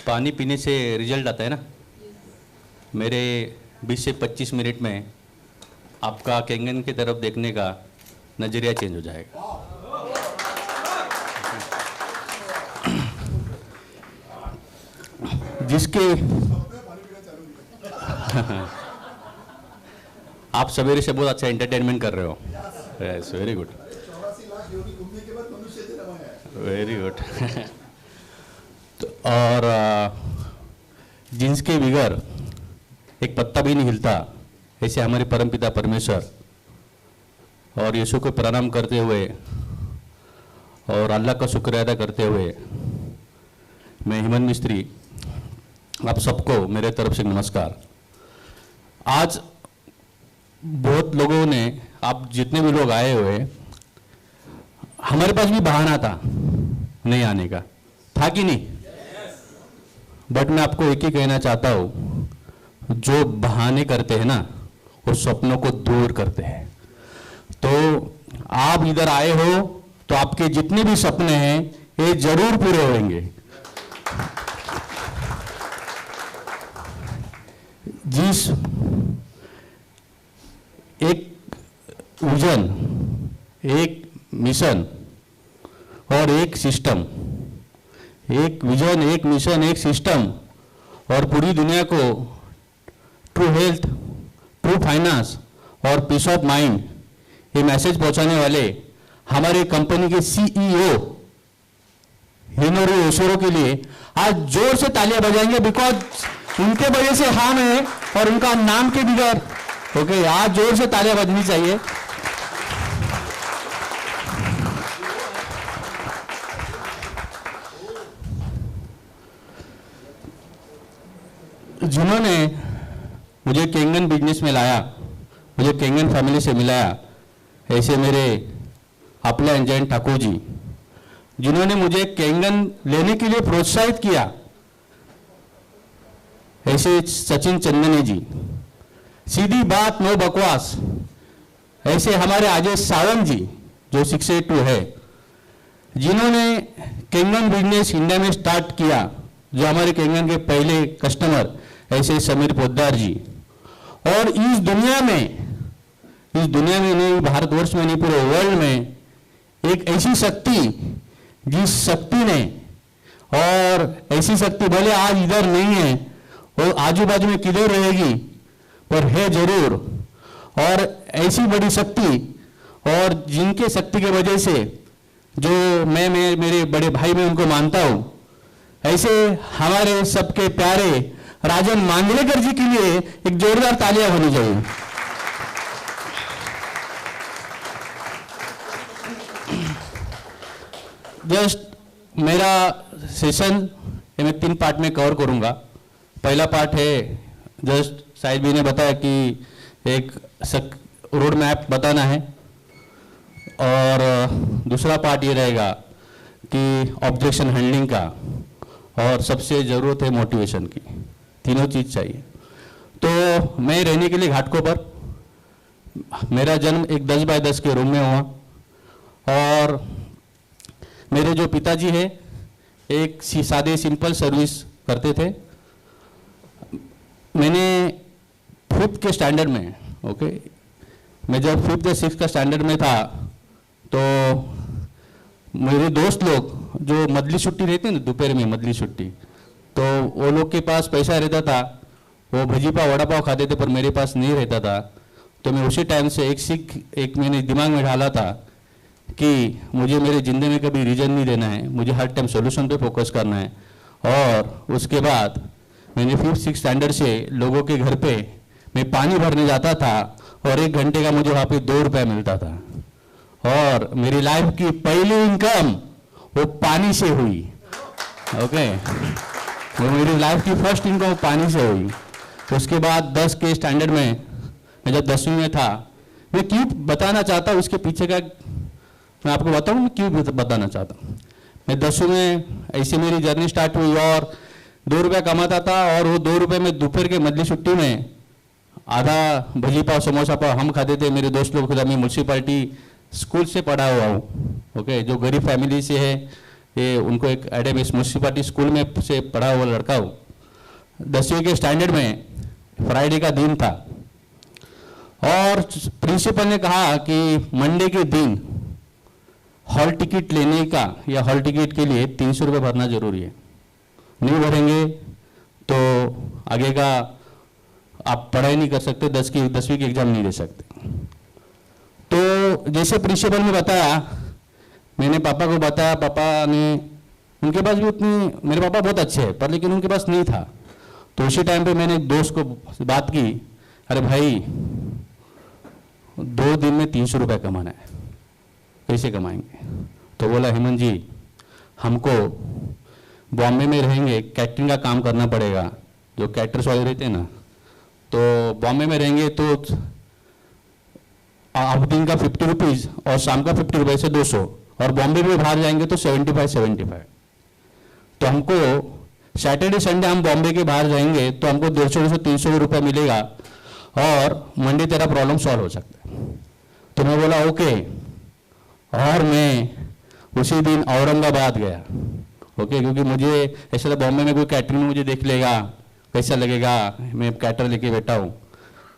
पानी पीने से रिजल्ट आता है ना। मेरे 20 से 25 मिनट में आपका केंगन की तरफ देखने का नज़रिया चेंज हो जाएगा। जिसके आप सवेरे से बहुत अच्छा एंटरटेनमेंट कर रहे हो। Yes, very good, very good. और जिसके बगैर एक पत्ता भी नहीं हिलता, ऐसे हमारे परमपिता परमेश्वर और यीशु को प्रणाम करते हुए और अल्लाह का शुक्र अदा करते हुए मैं हेमंत मिस्त्री आप सबको मेरे तरफ से नमस्कार। आज बहुत लोगों ने, आप जितने भी लोग आए हुए, हमारे पास भी बहाना था नहीं आने का, था कि नहीं? बट मैं आपको एक ही कहना चाहता हूँ, जो बहाने करते हैं ना वो सपनों को दूर करते हैं। तो आप इधर आए हो तो आपके जितने भी सपने हैं ये जरूर पूरे होंगे। जिस एक विजन, एक मिशन और एक सिस्टम, एक विजन, एक मिशन, एक सिस्टम और पूरी दुनिया को ट्रू हेल्थ, ट्रू फाइनेंस और पीस ऑफ माइंड ये मैसेज पहुंचाने वाले हमारे कंपनी के सीईओ हिनोरी ओशोरो के लिए आज जोर से तालियां बजाएंगे, बिकॉज उनके वजह से हम हैं और उनका नाम के बगैर ओके, आज जोर से तालियां बजनी चाहिए। जिन्होंने मुझे केंगन बिजनेस में लाया, मुझे केंगन फैमिली से मिलाया, ऐसे मेरे अपलाइन जैन ठाकुर जी, जिन्होंने मुझे केंगन लेने के लिए प्रोत्साहित किया, ऐसे सचिन चंदनी जी, सीधी बात नो बकवास, ऐसे हमारे अजय सावंत जी जो 682 है, जिन्होंने केंगन बिजनेस इंडिया में स्टार्ट किया, जो हमारे केंगन के पहले कस्टमर, ऐसे समीर पोद्दार जी। और इस दुनिया में नहीं, भारतवर्ष में नहीं, पूरे वर्ल्ड में एक ऐसी शक्ति, जिस शक्ति ने, और ऐसी शक्ति भले आज इधर नहीं है, वो आजू बाजू में किधर रहेगी पर है जरूर, और ऐसी बड़ी शक्ति और जिनके शक्ति की वजह से जो मैं मेरे बड़े भाई में उनको मानता हूं, ऐसे हमारे सबके प्यारे राजन मांजरेकर जी के लिए एक जोरदार तालियां होनी चाहिए। जस्ट मेरा सेशन मैं 3 पार्ट में कवर करूंगा। पहला पार्ट है, जस्ट साहिद भी ने बताया कि एक रोड मैप बताना है, और दूसरा पार्ट ये रहेगा कि ऑब्जेक्शन हैंडलिंग का, और सबसे ज़रूरत है मोटिवेशन की। तीनों चीज़ चाहिए। तो मैं रहने के लिए घाटकों पर, मेरा जन्म एक 10 बाय 10 के रूम में हुआ, और मेरे जो पिताजी हैं एक सादे सिंपल सर्विस करते थे। मैंने 5th के स्टैंडर्ड में, ओके, मैं जब 5th या 6th का स्टैंडर्ड में था, तो मेरे दोस्त लोग जो मदली छुट्टी रहती है ना, दोपहर में मदली छुट्टी, तो वो लोग के पास पैसा रहता था, वो भजी पाव वड़ा पाव खाते थे, पर मेरे पास नहीं रहता था। तो मैं उसी टाइम से एक मैंने दिमाग में डाला था कि मुझे मेरे ज़िंदगी में कभी रीजन नहीं देना है, मुझे हर टाइम सोल्यूशन पे फोकस करना है। और उसके बाद मैंने 5th 6th स्टैंडर्ड से लोगों के घर पे मैं पानी भरने जाता था, और 1 घंटे का मुझे वहाँ पे 2 रुपये मिलता था, और मेरी लाइफ की पहली इनकम वो पानी से हुई। ओके, वो मेरी लाइफ की फर्स्ट इनकम पानी से हुई। उसके बाद 10 के स्टैंडर्ड में, मैं जब 10वीं में था, मैं क्यों बताना चाहता हूँ इसके पीछे का, मैं आपको बताऊँ मैं क्यों बताना चाहता हूँ। मैं 10वीं में ऐसे मेरी जर्नी स्टार्ट हुई, और 2 रुपये कमाता था, और वो 2 रुपये में दोपहर के मदली छुट्टी में आधा भजी पाव समोसा पाव हम खाते थे, मेरे दोस्त लोग खुदा। मैं म्यूनसिपालिटी स्कूल से पढ़ा हुआ हूँ, ओके, जो गरीब फैमिली से है, ये उनको एक एडेमिक्स म्यूनसिपालिटी स्कूल में से पढ़ा हुआ लड़का हूँ। 10वीं के स्टैंडर्ड में फ्राइडे का दिन था और प्रिंसिपल ने कहा कि मंडे के दिन हॉल टिकट लेने का या हॉल टिकट के लिए 300 रुपये भरना जरूरी है, नहीं भरेंगे तो आगे का आप पढ़ाई नहीं कर सकते, 10वीं की एग्जाम नहीं दे सकते। तो जैसे प्रिंसिपल ने बताया, मैंने पापा को बताया, पापा ने, उनके पास भी उतनी, मेरे पापा बहुत अच्छे हैं पर लेकिन उनके पास नहीं था। तो उसी टाइम पे मैंने एक दोस्त को बात की, अरे भाई 2 दिन में 300 रुपये कमाना है, कैसे कमाएंगे? तो बोला हेमंत जी हमको बॉम्बे में रहेंगे, कैटरिंग का काम करना पड़ेगा, जो कैटर्स वाले रहते हैं ना, तो बॉम्बे में रहेंगे तो दिन का 50 रुपीज़ और शाम का 50 रुपये से 200, और बॉम्बे में बाहर जाएंगे तो 75। तो हमको सैटरडे संडे हम बॉम्बे के बाहर जाएंगे तो हमको 150-300 रुपये मिलेगा और मंडे तेरा प्रॉब्लम सॉल्व हो सकता है। तो मैं बोला ओके, और मैं उसी दिन औरंगाबाद गया, ओके, क्योंकि मुझे ऐसा था बॉम्बे में कोई कैटरिंग में मुझे देख लेगा, कैसा लगेगा, मैं कैटर लेके बैठा हूँ,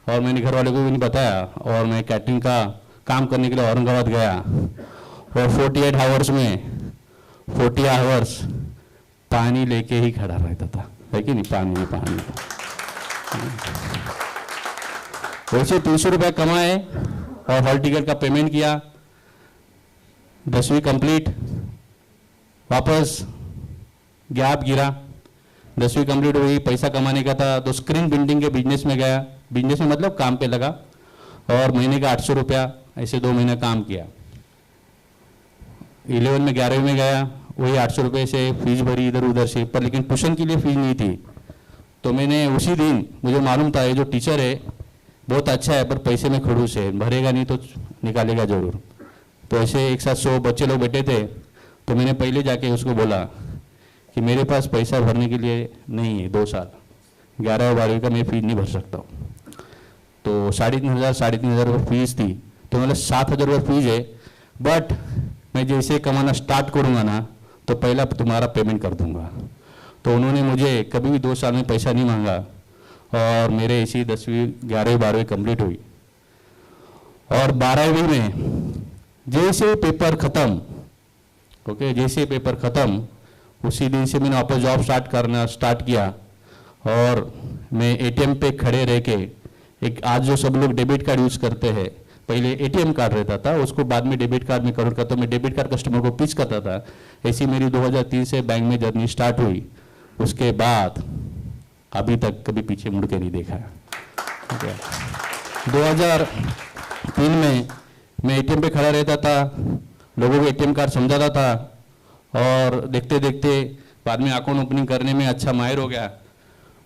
और मैंने घर वाले को भी नहीं बताया, और मैं कैटरिंग का काम करने के लिए औरंगाबाद गया और 48 आवर्स में 40 आवर्स पानी लेके ही खड़ा रहता था, है कि नहीं? पानी वैसे 300 रुपये कमाए और हॉल टिकट का पेमेंट किया, 10वीं कंप्लीट, वापस गैप गिरा, 10वीं कंप्लीट हुई, पैसा कमाने का था तो स्क्रीन प्रिंटिंग के बिजनेस में गया, बिजनेस में मतलब काम पे लगा, और महीने का 800 रुपया, ऐसे 2 महीने काम किया। 11 में 11वीं में गया, वही 800 रुपये से फीस भरी इधर उधर से, पर लेकिन ट्यूशन के लिए फीस नहीं थी। तो मैंने उसी दिन, मुझे मालूम था ये जो टीचर है बहुत अच्छा है पर पैसे में खड़ूस है, भरेगा नहीं तो निकालेगा जरूर। तो ऐसे एक साथ 100 बच्चे लोग बैठे थे, तो मैंने पहले जाके उसको बोला कि मेरे पास पैसा भरने के लिए नहीं है, 2 साल 11 और 12वीं का मैं फीस नहीं भर सकता हूँ। तो 3,500 रुपये फीस थी, तो मतलब 7,000 रुपये फीस है, बट मैं जैसे कमाना स्टार्ट करूँगा ना तो पहला तुम्हारा पेमेंट कर दूंगा। तो उन्होंने मुझे कभी भी 2 साल में पैसा नहीं मांगा और मेरे इसी 10वीं 11वीं 12वीं कंप्लीट हुई। और 12वीं में जैसे पेपर ख़त्म, ओके, जैसे पेपर ख़त्म उसी दिन से मैंने वापस जॉब स्टार्ट किया, और मैं एटीएम पे खड़े रह के, एक आज जो सब लोग डेबिट कार्ड यूज़ करते हैं, पहले एटीएम कार्ड रहता था, उसको बाद में डेबिट कार्ड में कन्वर्ट करता, तो मैं डेबिट कार्ड कस्टमर को पिच करता था। ऐसी मेरी 2003 से बैंक में जर्नी स्टार्ट हुई। उसके बाद अभी तक कभी पीछे मुड़ के नहीं देखा। 2003 में मैं एटीएम पे खड़ा रहता था, लोगों को एटीएम कार्ड समझाता था, और देखते देखते बाद में अकाउंट ओपनिंग करने में अच्छा माहिर हो गया।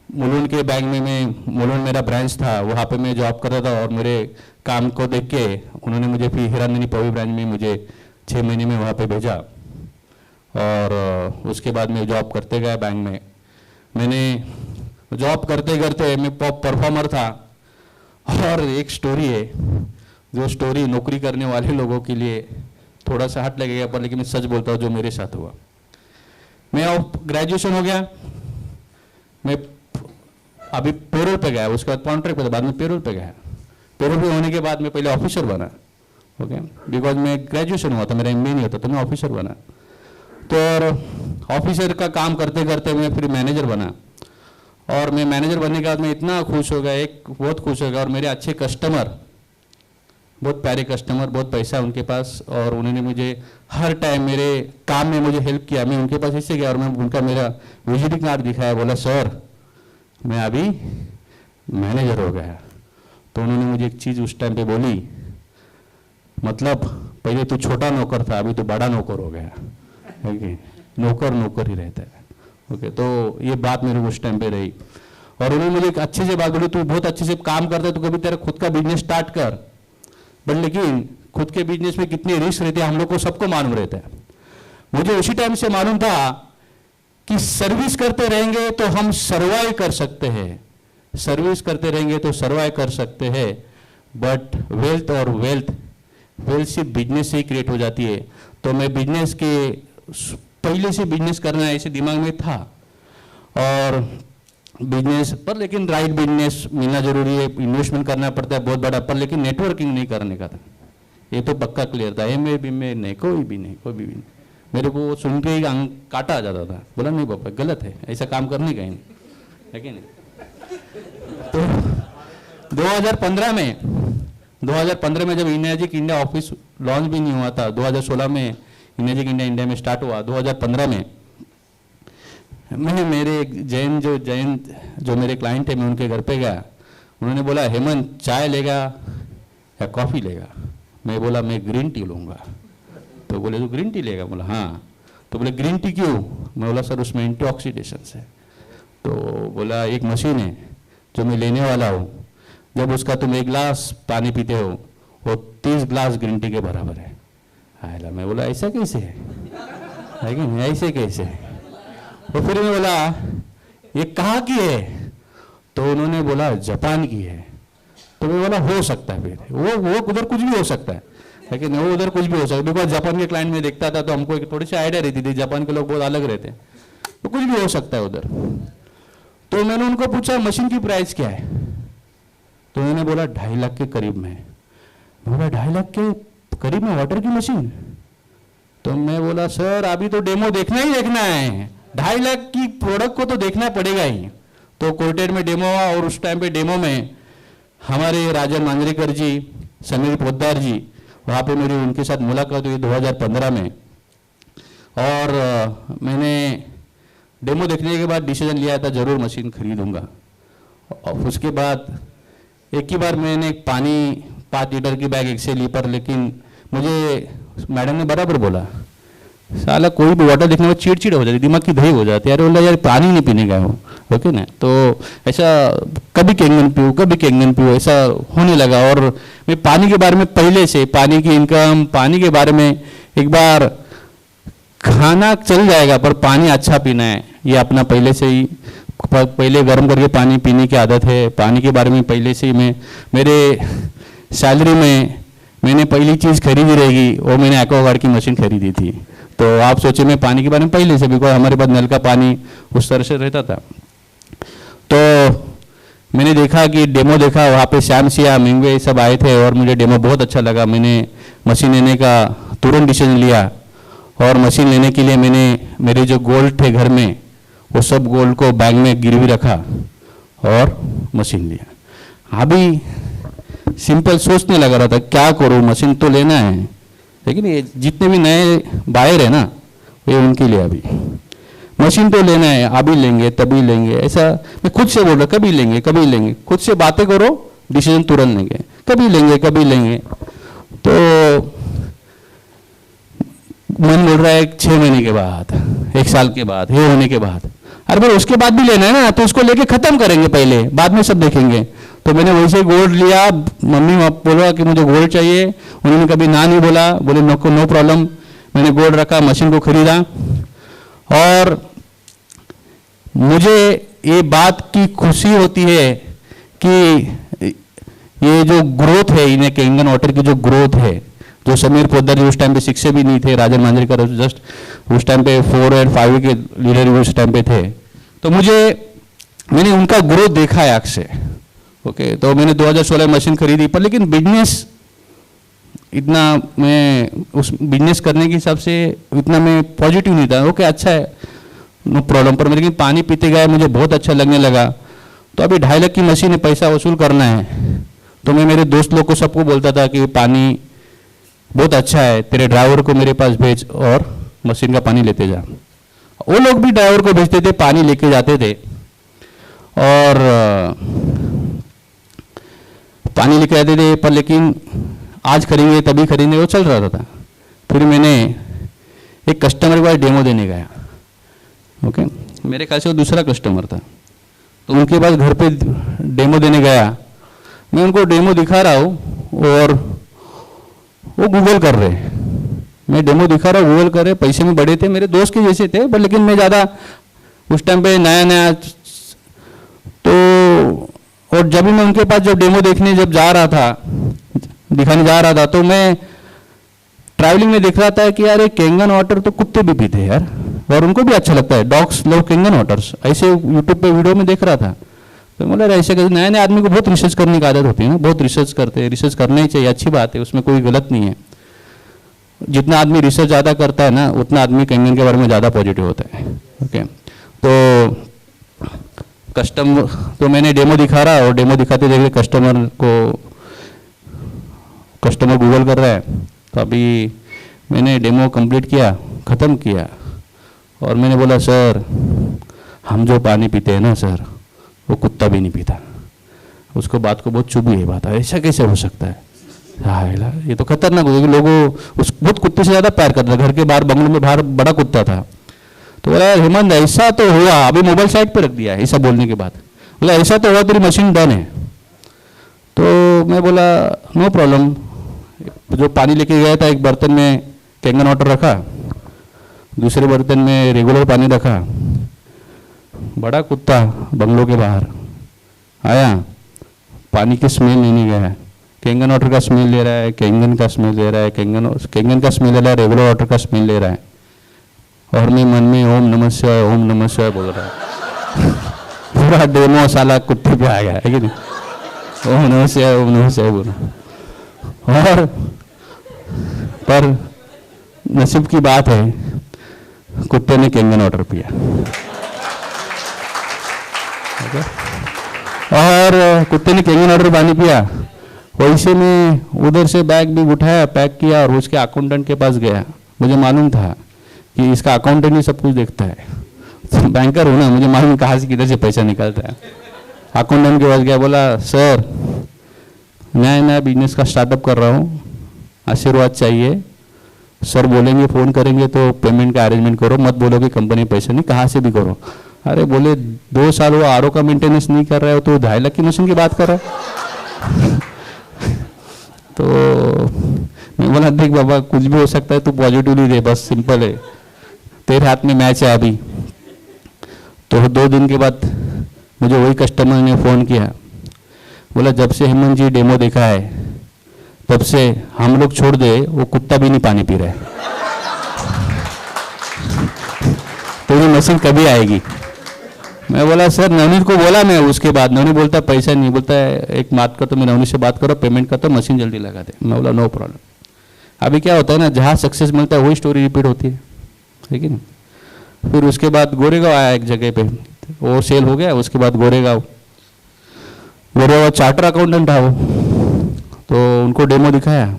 मुलुंड के बैंक में, मैं मुलुंड मेरा ब्रांच था, वहाँ पे मैं जॉब करता था, और मेरे काम को देख के उन्होंने मुझे फिर हिरानंदिनी पवी ब्रांच में मुझे 6 महीने में वहाँ पे भेजा, और उसके बाद मैं जॉब करते गया बैंक में। मैंने जॉब करते करते मैं परफॉर्मर था। और एक स्टोरी है, जो स्टोरी नौकरी करने वाले लोगों के लिए थोड़ा सा हट लगेगा, पर लेकिन मैं सच बोलता हूँ जो मेरे साथ हुआ। मैं अब ग्रेजुएशन हो गया, मैं अभी पेरोल पे गया, उसके बाद कॉन्ट्रैक्ट पे, बाद में पेरोल पे गया। पेरोल पे होने के बाद मैं पहले ऑफिसर बना, ओके, बिकॉज मैं ग्रेजुएशन हुआ था, मेरा एमबीए नहीं होता, तो मैं ऑफिसर बना। तो ऑफिसर का काम करते करते मैं फिर मैनेजर बना, और मैं मैनेजर बनने के बाद मैं इतना खुश हो गया, बहुत खुश हो गया। और मेरे अच्छे कस्टमर, बहुत प्यारे कस्टमर, बहुत पैसा है उनके पास, और उन्होंने मुझे हर टाइम मेरे काम में मुझे हेल्प किया। मैं उनके पास इससे गया और मैं उनका मेरा विजिटिंग कार्ड दिखाया, बोला सर मैं अभी मैनेजर हो गया। तो उन्होंने मुझे एक चीज़ उस टाइम पे बोली, मतलब पहले तो छोटा नौकर था, अभी तो बड़ा नौकर हो गया, है कि नौकर नौकर ही रहता है, ओके। तो ये बात मेरे को उस टाइम पे रही, और उन्होंने मुझे एक अच्छे से बात बोली, तू बहुत अच्छे से काम करता है, तो कभी तेरा खुद का बिजनेस स्टार्ट कर। बट लेकिन खुद के बिजनेस में कितने रिस्क रहते हैं हम लोग को सबको मालूम रहता है। मुझे उसी टाइम से मालूम था कि सर्विस करते रहेंगे तो हम सर्वाइव कर सकते हैं, सर्विस करते रहेंगे तो सर्वाइव कर सकते हैं, बट वेल्थ सिर्फ बिजनेस से ही क्रिएट हो जाती है। तो मैं बिजनेस के पहले से बिजनेस करना है ऐसे दिमाग में था। और बिजनेस पर लेकिन राइट बिजनेस मिलना जरूरी है, इन्वेस्टमेंट करना पड़ता है बहुत बड़ा, पर लेकिन नेटवर्किंग नहीं करने का था, ये तो पक्का क्लियर था। एम ए बी में नहीं, कोई भी नहीं। मेरे को सुन के ही काटा आ जाता था, बोला नहीं पापा गलत है, ऐसा काम करने का ही नहीं है कि नहीं। तो 2015 में जब इनर्जिक इंडिया ऑफिस लॉन्च भी नहीं हुआ था, 2016 में इनर्जिक इंडिया में स्टार्ट हुआ। 2015 में मैंने मेरे जैन जो मेरे क्लाइंट है, मैं उनके घर पे गया। उन्होंने बोला हेमंत चाय लेगा या कॉफ़ी लेगा? मैं बोला मैं ग्रीन टी लूँगा। तो बोले तो ग्रीन टी लेगा? बोला हाँ। तो बोले ग्रीन टी क्यों? मैं बोला सर उसमें एंटीऑक्सीडेंट्स है। तो बोला एक मशीन है जो मैं लेने वाला हूँ, जब उसका तुम 1 गिलास पानी पीते हो वो 30 गिलास ग्रीन टी के बराबर है। आया, मैं बोला ऐसा कैसे है कि नहीं, ऐसे कैसे? तो फिर मैं बोला ये कहाँ की है? तो उन्होंने बोला जापान की है। तो मैं बोला हो सकता है, फिर वो उधर कुछ भी हो सकता है, लेकिन वो उधर कुछ भी हो सकता है। बिकॉज जापान के क्लाइंट में देखता था तो हमको एक थोड़ी सी आइडिया रहती थी, जापान के लोग बहुत अलग रहते हैं, तो कुछ भी हो सकता है उधर। तो मैंने उनको पूछा मशीन की प्राइस क्या है? तो उन्होंने बोला 2.5 लाख के करीब में। मैं बोला 2.5 लाख के करीब में वाटर की मशीन? तो मैं बोला सर अभी तो डेमो देखना ही देखना है, 2.5 लाख की प्रोडक्ट को तो देखना पड़ेगा ही। तो कोर्टेड में डेमो हुआ और उस टाइम पे डेमो में हमारे राजन मांजरेकर जी, समीर पोद्दार जी, वहाँ पे मेरी उनके साथ मुलाकात हुई 2015 में। और मैंने डेमो देखने के बाद डिसीजन लिया था जरूर मशीन खरीदूंगा। और उसके बाद एक ही बार मैंने पानी 5 लीटर की बैग एक से ली, पर लेकिन मुझे मैडम ने बराबर बोला साला कोई भी वाटर देखने में चिड़चिड़ हो जाती, दिमाग की दही हो जाती है। अरे बोला यार पानी नहीं पीने का हो, ओके ना। तो ऐसा कभी कैंगन पीओ ऐसा होने लगा। और मैं पानी के बारे में पहले से, पानी की इनकम, पानी के बारे में एक बार खाना चल जाएगा पर पानी अच्छा पीना है, ये अपना पहले से ही, पहले गर्म करके पानी पीने की आदत है। पानी के बारे में पहले से ही मैं, मेरे सैलरी में मैंने पहली चीज़ खरीदी रहेगी वो मैंने एक्वागार्ड की मशीन खरीदी थी। तो आप सोचिए मैं पानी के बारे में पहले से, बिकॉज हमारे पास नल का पानी उस तरह से रहता था। तो मैंने देखा कि डेमो देखा, वहाँ पे श्याम सिया मिंगवे सब आए थे और मुझे डेमो बहुत अच्छा लगा। मैंने मशीन लेने का तुरंत डिसीजन लिया और मशीन लेने के लिए मैंने मेरे जो गोल्ड थे घर में वो सब गोल्ड को बैग में गिरवी रखा और मशीन लिया। अभी सिंपल सोचने लगा रहा था क्या करूँ, मशीन तो लेना है, लेकिन ये जितने भी नए बायर है ना ये उनके लिए अभी मशीन तो लेना है, अभी लेंगे तभी लेंगे, ऐसा मैं खुद से बोल रहा कभी लेंगे, खुद से बातें करो डिसीजन तुरंत लेंगे, कभी लेंगे। तो मन बोल रहा है 6 महीने के बाद, 1 साल के बाद, ये होने के बाद, अरे भाई उसके बाद भी लेना है ना, तो उसको लेके खत्म करेंगे पहले, बाद में सब देखेंगे। तो मैंने वैसे गोल्ड लिया, मम्मी बोला कि मुझे गोल्ड चाहिए, उन्होंने कभी ना नहीं बोला, बोले नो प्रॉब्लम। मैंने गोल्ड रखा, मशीन को खरीदा और मुझे ये बात की खुशी होती है कि ये जो ग्रोथ है इन्हें कैंगन वाटर की जो ग्रोथ है, जो समीर पोद्दार जी उस टाइम पे 6 से भी नहीं थे, राजन मांजरेकर जस्ट उस टाइम पे 4 और 5 के लीडर उस टाइम पे थे, तो मैंने उनका ग्रोथ देखा है आँख से। ओके, तो मैंने 2016 मशीन खरीदी, पर लेकिन बिजनेस इतना मैं उस बिजनेस करने के हिसाब से इतना मैं पॉजिटिव नहीं था। ओके अच्छा है, नो प्रॉब्लम, पर लेकिन पानी पीते गए मुझे बहुत अच्छा लगने लगा। तो अभी 2.5 लाख की मशीन है, पैसा वसूल करना है, तो मैं मेरे दोस्त लोग को सबको बोलता था कि पानी बहुत अच्छा है, तेरे ड्राइवर को मेरे पास भेज और मशीन का पानी लेते जा। वो लोग भी ड्राइवर को भेजते थे, पानी लेके जाते थे और पानी लेके आते थे, पर लेकिन आज खरीदेंगे तभी खरीदेंगे वो चल रहा था। फिर मैंने एक कस्टमर के पास डेमो देने गया। ओके, मेरे ख्याल से वो दूसरा कस्टमर था, तो उनके पास घर पे डेमो देने गया। मैं उनको डेमो दिखा रहा हूँ और वो गूगल कर रहे, मैं डेमो दिखा रहा हूँ, गूगल कर रहे, पैसे में बड़े थे, मेरे दोस्त के जैसे थे, पर लेकिन मैं ज़्यादा उस टाइम पे नया तो, और जब भी मैं उनके पास जब डेमो देखने दिखाने जा रहा था तो मैं ट्रैवलिंग में देख रहा था कि यार ये कैंगन वाटर तो कुत्ते भी पीते हैं यार, और उनको भी अच्छा लगता है, डॉग्स लव कैंगन वाटर्स, ऐसे यूट्यूब पे वीडियो में देख रहा था। तो बोला ऐसे कैसे, नए नए आदमी को बहुत रिसर्च करने की आदत होती है ना, बहुत रिसर्च करते हैं, रिसर्च करना ही चाहिए, अच्छी बात है, उसमें कोई गलत नहीं है। जितना आदमी रिसर्च ज़्यादा करता है ना, उतना आदमी कैंगन के बारे में ज़्यादा पॉजिटिव होता है। ओके, तो कस्टमर, तो मैंने डेमो दिखा रहा, और डेमो दिखाते देखिए कस्टमर गूगल कर रहा है। तो अभी मैंने डेमो कंप्लीट किया, ख़त्म किया, और मैंने बोला सर हम जो पानी पीते हैं ना सर, वो कुत्ता भी नहीं पीता। उसको बात को बहुत चुभी है, बात ऐसा कैसे हो सकता है, हाँ ये तो खतरनाक हो गया। लोगों उस बहुत कुत्ते से ज़्यादा प्यार करता था, घर के बाहर बंगलों में बाहर बड़ा कुत्ता था। तो बोला हेमंत ऐसा तो हुआ, अभी मोबाइल साइड पे रख दिया ऐसा बोलने के बाद, बोला ऐसा तो हुआ तेरी मशीन डन है। तो मैं बोला नो प्रॉब्लम। जो पानी लेके गया था, एक बर्तन में कैंगन वाटर रखा, दूसरे बर्तन में रेगुलर पानी रखा। बड़ा कुत्ता बंगलों के बाहर आया, पानी की स्मेल लेने गया है, कैंगन वाटर का स्मेल ले रहा है, कैंगन का स्मेल ले रहा है, कैंगन का स्मेल ले रहा है, रेगुलर वाटर का स्मेल ले रहा है, और मैं मन में ओम नमः शिवाय ओम नमः शिवाय बोल रहा है। पूरा डेमो साला कुत्ते पे आ गया है कि नहीं, ओम नमः शिवाय बोला। और पर नसीब की बात है, कुत्ते ने कैंगन वाटर पिया। और कुत्ते ने कैंगन वाटर पानी पिया। वैसे में उधर से बैग भी उठाया, पैक किया, और उसके अकाउंटेंट के पास गया। मुझे मालूम था कि इसका अकाउंटेंट ही सब कुछ देखता है, तो बैंकर हूँ ना, मुझे मालूम कहाँ से किधर से पैसा निकलता है। अकाउंटेंट के पास गया, बोला सर नया नया बिजनेस का स्टार्टअप कर रहा हूँ, आशीर्वाद चाहिए। सर बोलेंगे फ़ोन करेंगे तो पेमेंट का अरेंजमेंट करो, मत बोलो कि कंपनी पैसे नहीं, कहाँ से भी करो। अरे बोले 2 साल वो आरओ का मेंटेनेंस नहीं कर रहा है, तो 2.5 लाख की मशीन की बात कर रहा है। तो मैं बोला देख बाबा कुछ भी हो सकता है, तू पॉजिटिवली दे, बस सिंपल है, तेरे हाथ में मैच है अभी। तो 2 दिन के बाद मुझे वही कस्टमर ने फ़ोन किया, बोला जब से हेमंत जी डेमो देखा है तब से हम लोग छोड़ दे, वो कुत्ता भी नहीं पानी पी रहा है। तो ये मशीन कभी आएगी? मैं बोला सर नवनीत को बोला मैं, उसके बाद नवनीत बोलता पैसा नहीं, बोलता है एक बात कर, तो मैं नवनीत से बात करो, पेमेंट करता हूँ, मशीन जल्दी लगा दे। मैं बोला नो प्रॉब्लम। अभी क्या होता है ना, जहाँ सक्सेस मिलता है वही स्टोरी रिपीट होती है, ठीक है ना। फिर उसके बाद गोरेगांव आया एक जगह पे, वो सेल हो गया। उसके बाद गोरेगांव चार्टर अकाउंटेंट था वो, तो उनको डेमो दिखाया।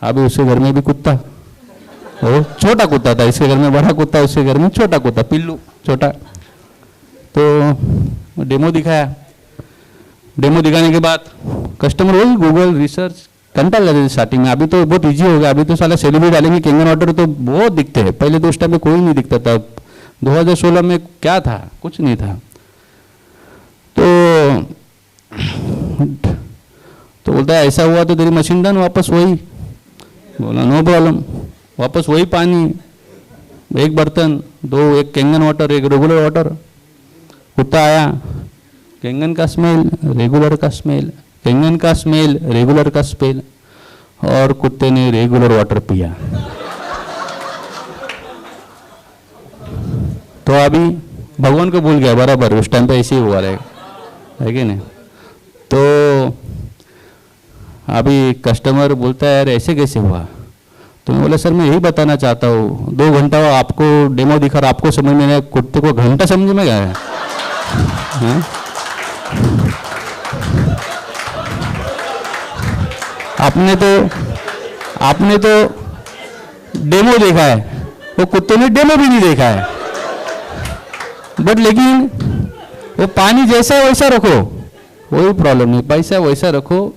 अभी उसके घर में भी कुत्ता, वो छोटा कुत्ता था, इसके घर में बड़ा कुत्ता, उसके घर में छोटा कुत्ता, पिल्लू छोटा। तो डेमो दिखाया, डेमो दिखाने के बाद कस्टमर वही गूगल रिसर्च घंटा लगे स्टार्टिंग में। अभी तो बहुत इजी हो गया, अभी तो साला सेलिब्रिटी डालेंगे कैंगन वाटर तो बहुत दिखते हैं, पहले तो उस टाइम में कोई नहीं दिखता था। 2016 में क्या था, कुछ नहीं था। तो बोलता है ऐसा हुआ तो तेरी मशीन डन, वापस वही। बोला नो प्रॉब्लम, वापस वही पानी, एक बर्तन, 2, एक कैंगन वाटर, एक रेगुलर वाटर। कुत्ता आया, कैंगन का स्मेल, रेगुलर का स्मेल, कैंगन का स्मेल, रेगुलर का स्मेल, और कुत्ते ने रेगुलर वाटर पिया। तो अभी भगवान को भूल गया बराबर, उस टाइम पे ऐसे ही हुआ रहेगा, है कि नहीं। तो अभी कस्टमर बोलता है यार ऐसे कैसे हुआ, तो मैं बोला सर मैं यही बताना चाहता हूँ, 2 घंटा आपको डेमो दिखा रहा, आपको समझ में नहीं, कुत्ते को घंटा समझ में गया है। आपने तो डेमो देखा है, वो कुत्ते ने डेमो भी नहीं देखा है। बट लेकिन वो पानी जैसा है वैसा रखो, कोई प्रॉब्लम नहीं, पैसा वैसा रखो।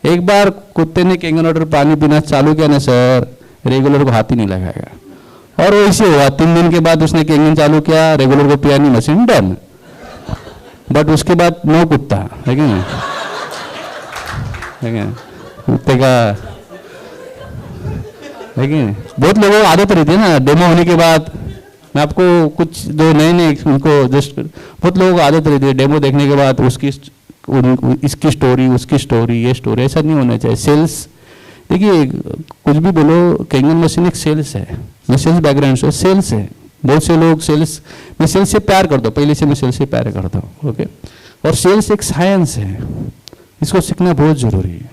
एक बार कुत्ते ने कैंगन वाटर पानी पीना चालू किया ना सर, रेगुलर को हाथ ही नहीं लगाएगा। और वैसे हुआ, 3 दिन के बाद उसने कैंगन चालू किया, रेगुलर को पिया नहीं, मशीन डन। बट उसके बाद नो कुत्ता, है कि नहीं, कुत्ते का, है कि नहीं। बहुत लोगों को आदत रहती है ना डेमो होने के बाद। मैं आपको कुछ जो नए उनको जस्ट, बहुत लोगों को आदत रहती है डेमो देखने के बाद उसकी इसकी स्टोरी, उसकी स्टोरी, ये स्टोरी, ऐसा नहीं होना चाहिए। सेल्स, देखिए कुछ भी बोलो, कैंगन मशीन एक सेल्स है, मैं सेल्स बैकग्राउंड से, सेल्स है, बहुत से लोग सेल्स, मैं सेल्स से प्यार करता हूँ, पहले से मैं सेल्स से प्यार करता हूँ, ओके। और सेल्स एक साइंस है, इसको सीखना बहुत जरूरी है।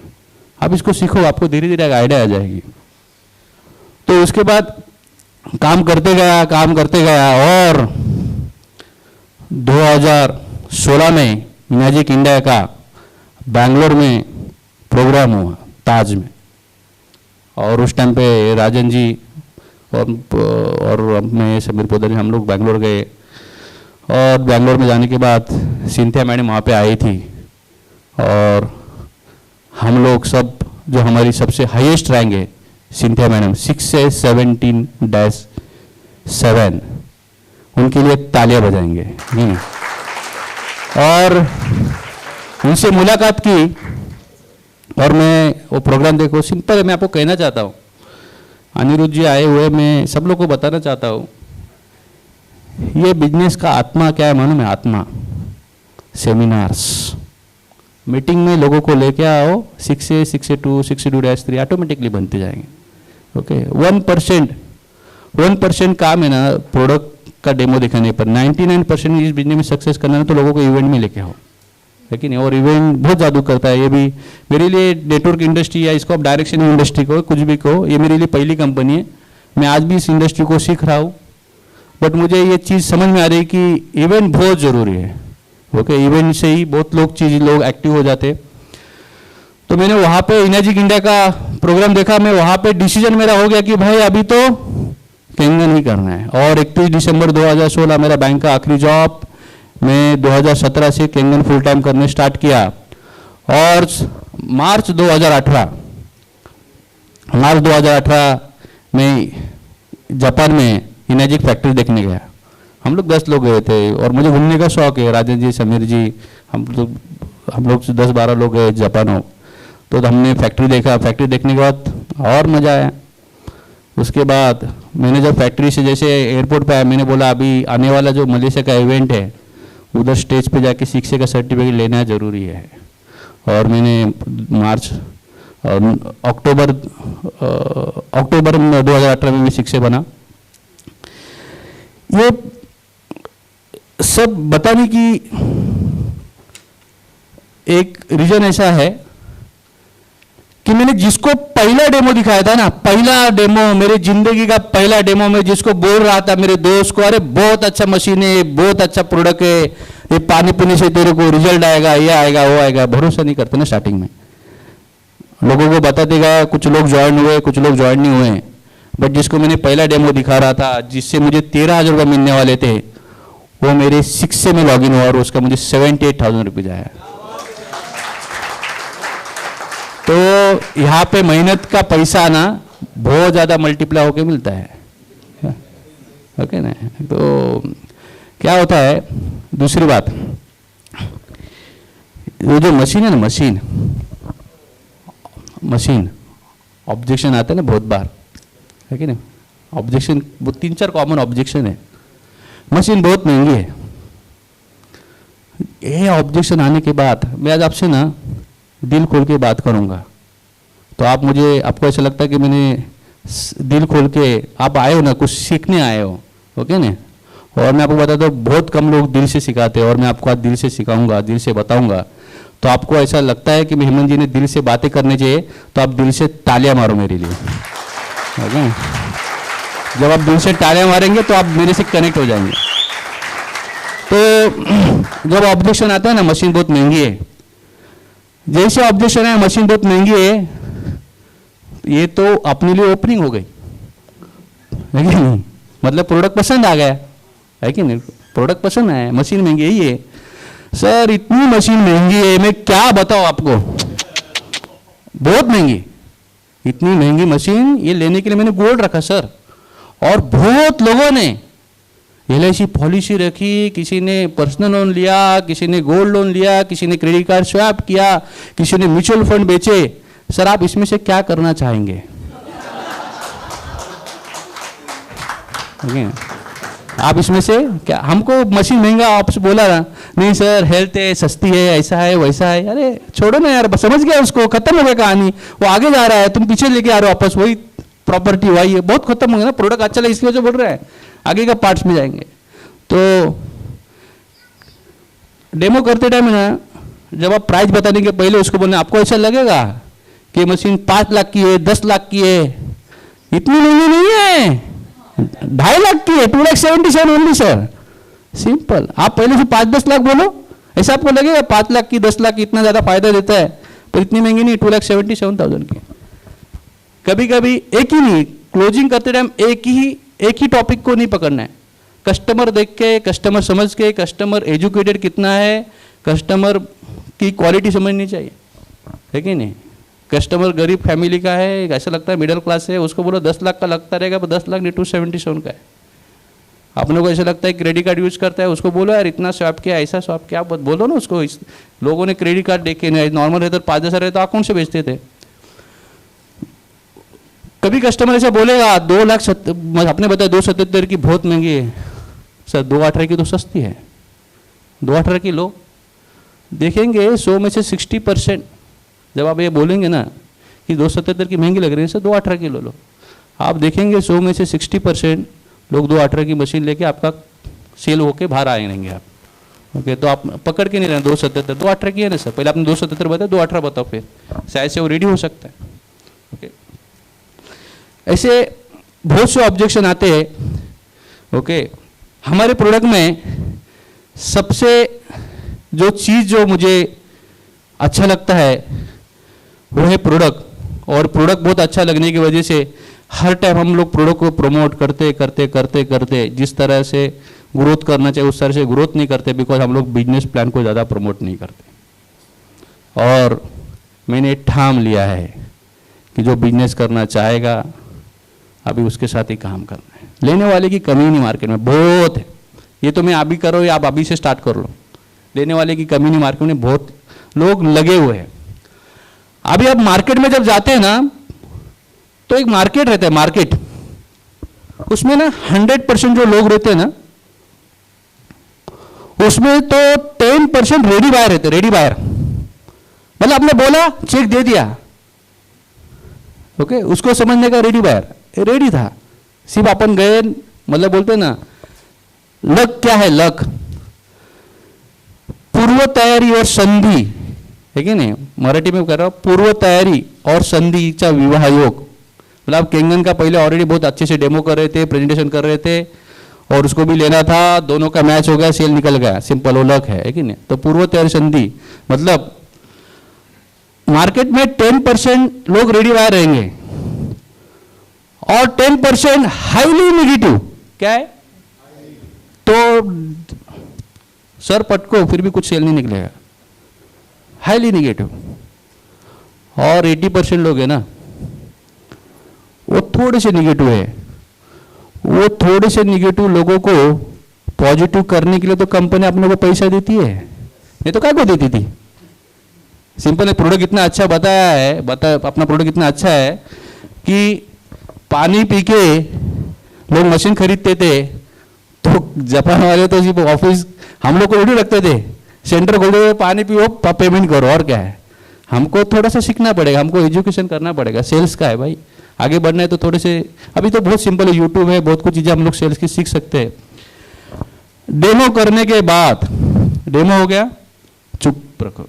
आप इसको सीखो, आपको धीरे धीरे आइडिया आ जाएगी। तो उसके बाद काम करते गया और 2016 में मैजिक इंडिया का बैंगलोर में प्रोग्राम हुआ ताज में, और उस टाइम पे राजन जी और मैं समीर पोदरी हम लोग बैंगलोर गए। और बैंगलोर में जाने के बाद सिंथिया मैडम वहाँ पे आई थी, और हम लोग सब जो हमारी सबसे हाईएस्ट रैंक है सिंथिया मैडम 6 से 17-7, उनके लिए तालियां बजाएंगे। और उनसे मुलाकात की और मैं वो प्रोग्राम देखो, सिंपल है, मैं आपको कहना चाहता हूँ, अनिरुद्ध जी आए हुए, मैं सब लोग को बताना चाहता हूँ, ये बिजनेस का आत्मा क्या है मालूम है? आत्मा सेमिनार्स, मीटिंग में लोगों को लेके आओ, 6 से 62, 62-3 ऑटोमेटिकली बनते जाएंगे, ओके। 1% काम है ना प्रोडक्ट का डेमो दिखाने पर, 99% इस बिजनेस में सक्सेस करना है तो लोगों को इवेंट में लेके आओ, है नहीं? और इवेंट बहुत जादू करता है। ये भी मेरे लिए नेटवर्क इंडस्ट्री या इसको आप डायरेक्शन इंडस्ट्री को कुछ भी कहो, ये मेरे लिए पहली कंपनी है। मैं आज भी इस इंडस्ट्री को सीख रहा हूँ, बट मुझे ये चीज़ समझ में आ रही है कि इवेंट बहुत ज़रूरी है, ओके। इवेंट से ही बहुत लोग एक्टिव हो जाते। तो मैंने वहाँ पे मैजिक इंडिया का प्रोग्राम देखा, मैं वहाँ पे डिसीजन मेरा हो गया कि भाई अभी तो केंगन ही करना है। और 31 दिसंबर 2016 मेरा बैंक का आखिरी जॉब, मैं 2017 से केंगन फुल टाइम करने स्टार्ट किया। और मार्च 2018 में जापान में मैजिक फैक्ट्री देखने गया। हम लोग 10 लोग गए थे, और मुझे घूमने का शौक है, राजन जी, समीर जी, हम लोग 10-12 लोग गए जापान। तो हमने फैक्ट्री देखा, फैक्ट्री देखने के बाद और मज़ा आया। उसके बाद मैंने जब फैक्ट्री से जैसे एयरपोर्ट पे आया, मैंने बोला अभी आने वाला जो मलेशिया का इवेंट है उधर स्टेज पे जाके शिक्षे का सर्टिफिकेट लेना ज़रूरी है। और मैंने अक्टूबर 2018 में शिक्षे बना। ये सब बताने की एक रीजन ऐसा है कि मैंने जिसको पहला डेमो दिखाया था ना, पहला डेमो, मेरी जिंदगी का पहला डेमो, में जिसको बोल रहा था मेरे दोस्त को, अरे बहुत अच्छा मशीन है, बहुत अच्छा प्रोडक्ट है, ये पानी पीने से तेरे को रिजल्ट आएगा, ये आएगा, वो आएगा, भरोसा नहीं करते ना स्टार्टिंग में। लोगों को बताते गया, कुछ लोग ज्वाइन हुए, कुछ लोग ज्वाइन नहीं हुए। बट जिसको मैंने पहला डेमो दिखा रहा था, जिससे मुझे 13,000 रुपये मिलने वाले थे, वो मेरे 6 से में लॉगिन हुआ और उसका मुझे 78,000 रुपीज आया। तो यहाँ पे मेहनत का पैसा ना बहुत ज़्यादा मल्टीप्लाई होके मिलता है, ओके ना। तो क्या होता है, दूसरी बात, वो जो मशीन है ना, मशीन ऑब्जेक्शन आते हैं ना बहुत बार, है कि नहीं? ऑब्जेक्शन 3-4 कॉमन ऑब्जेक्शन है। मशीन बहुत महंगी है। ये ऑब्जेक्शन आने के बाद मैं आज आपसे ना दिल खोल के बात करूंगा, तो आपको ऐसा लगता है कि मैंने दिल खोल के, आप आए हो ना, कुछ सीखने आए हो, ओके ना। और मैं आपको बताता हूँ, बहुत कम लोग दिल से सिखाते हैं, और मैं आपको आज दिल से सिखाऊंगा, दिल से बताऊंगा। तो आपको ऐसा लगता है कि हेमंत जी ने दिल से बातें करनी चाहिए, तो आप दिल से तालियां मारो मेरे लिए, ओके। जब आप दिल से तालियां मारेंगे तो आप मेरे से कनेक्ट हो जाएंगे। तो जब ऑब्जेक्शन आता है ना, मशीन बहुत महंगी है, जैसे ऑब्जेक्शन है मशीन बहुत महंगी है, ये तो अपने लिए ओपनिंग हो गई, है कि नहीं? मतलब प्रोडक्ट पसंद आ गया, है कि नहीं? प्रोडक्ट पसंद आया, मशीन महंगी है। ये सर इतनी मशीन महंगी है, मैं क्या बताऊं आपको, बहुत महंगी, इतनी महंगी मशीन, ये लेने के लिए मैंने गोल्ड रखा सर। और बहुत लोगों ने LIC पॉलिसी रखी, किसी ने पर्सनल लोन लिया, किसी ने गोल्ड लोन लिया, किसी ने क्रेडिट कार्ड स्वैप किया, किसी ने म्यूचुअल फंड बेचे। सर आप इसमें से क्या करना चाहेंगे? आप इसमें से क्या? हमको मशीन महंगा आपसे बोला ना, नहीं सर हेल्थ है, सस्ती है, ऐसा है, वैसा है। अरे छोड़ो ना यार, समझ गया उसको, खत्म हो गया कहानी, वो आगे जा रहा है, तुम पीछे लेके आ रहे हो वापस, वही प्रॉपर्टी वही है, बहुत खत्म हो गया ना। प्रोडक्ट अच्छा लगा इसकी वजह से बोल रहा है, आगे का पार्ट्स में जाएंगे। तो डेमो करते टाइम ना, जब आप प्राइस बताने के पहले उसको बोलना, आपको ऐसा लगेगा कि मशीन 5 लाख की है, 10 लाख की है, इतनी महंगी नहीं है, 2.5 लाख की है, 2,77,000 ओनली सर, सिंपल। आप पहले से 5-10 लाख बोलो, ऐसा आपको लगेगा 5 लाख की, 10 लाख की इतना ज्यादा फायदा देता है, पर इतनी महंगी नहीं, 2,77,000 की। कभी कभी एक ही नहीं, क्लोजिंग करते टाइम एक ही टॉपिक को नहीं पकड़ना है, कस्टमर देख के, कस्टमर समझ के, कस्टमर एजुकेटेड कितना है, कस्टमर की क्वालिटी समझनी चाहिए, है कि नहीं। कस्टमर गरीब फैमिली का है, ऐसा लगता है मिडिल क्लास है, उसको बोलो 10 लाख का लगता रहेगा, पर 10 लाख नहीं 277 का है। अपने को ऐसा लगता है क्रेडिट कार्ड यूज करता है, उसको बोलो यार इतना स्वैप किया, ऐसा स्वैप किया, बोलो ना उसको। लोगों ने क्रेडिट कार्ड देखे नहीं, नॉर्मल रहता 5-10 रहता तो अकाउंट से बेचते थे। कभी कस्टमर ऐसा बोलेगा 2 लाख आपने बताया 277 की बहुत महंगी है सर, 218 की तो सस्ती है। 218 की लो, देखेंगे 100 में से 60%, जब आप ये बोलेंगे ना कि 277 की महंगी लग रही है सर, 218 की लो, आप देखेंगे 100 में से 60% लोग 218 की मशीन लेके आपका सेल होके बाहर आएंगे आप। ओके, तो आप पकड़ के नहीं रहे 277, 218 की है ना सर, पहले आपने 277 बताया, 218 बताओ, फिर शायद से वो रेडी हो सकता है। ओके, ऐसे बहुत से ऑब्जेक्शन आते हैं। ओके, हमारे प्रोडक्ट में सबसे जो चीज़ जो मुझे अच्छा लगता है वो है प्रोडक्ट, और प्रोडक्ट बहुत अच्छा लगने की वजह से हर टाइम हम लोग प्रोडक्ट को प्रमोट करते करते करते करते जिस तरह से ग्रोथ करना चाहिए उस तरह से ग्रोथ नहीं करते, बिकॉज हम लोग बिजनेस प्लान को ज़्यादा प्रमोट नहीं करते। और मैंने ठान लिया है कि जो बिजनेस करना चाहेगा अभी उसके साथ ही काम करना है। लेने वाले की कमी नहीं मार्केट में बहुत है, ये तो मैं अभी करो या आप अभी से स्टार्ट कर लो, लेने वाले की कमी नहीं मार्केट में, बहुत लोग लगे हुए हैं। अभी आप मार्केट में जब जाते हैं ना तो एक मार्केट रहता है, मार्केट उसमें ना 100% जो लोग रहते हैं ना उसमें तो 10% रेडी बायर रहते, रेडी बायर मतलब आपने बोला चेक दे दिया, ओके, उसको समझने का रेडी बायर रेडी था, सिर्फ अपन गए, मतलब बोलते ना लक क्या है, लक पूर्व तयारी और संधी, है कि नहीं, मराठी में कह रहा हूं, पूर्व तयारी और संधीचा विवाह योग। मतलब केंगन का पहले ऑलरेडी बहुत अच्छे से डेमो कर रहे थे, प्रेजेंटेशन कर रहे थे, और उसको भी लेना था, दोनों का मैच हो गया, सेल निकल गया, सिंपल वो लक है कि नहीं। तो पूर्व तैयारी संधि मतलब मार्केट में 10% लोग रेडी बायर रहेंगे और 10% हाईली नेगेटिव, क्या है, तो सर पटको फिर भी कुछ सेल नहीं निकलेगा, हाईली नेगेटिव। और 80% लोग है ना वो थोड़े से नेगेटिव है, वो थोड़े से नेगेटिव लोगों को पॉजिटिव करने के लिए तो कंपनी अपने को पैसा देती है, नहीं तो क्या को देती थी। सिंपल है, प्रोडक्ट इतना अच्छा बताया है, अपना प्रोडक्ट इतना अच्छा है कि पानी पी के लोग मशीन खरीदते थे, तो जापान वाले तो सिर्फ ऑफिस हम लोग को रेडी रखते थे, सेंटर खोले हुए पानी पियो पेमेंट करो, और क्या है। हमको थोड़ा सा सीखना पड़ेगा, हमको एजुकेशन करना पड़ेगा, सेल्स का है भाई, आगे बढ़ना है तो थोड़े से, अभी तो बहुत सिंपल है, यूट्यूब है, बहुत कुछ चीज़ें हम लोग सेल्स की सीख सकते हैं। डेमो करने के बाद, डेमो हो गया, चुप रखो,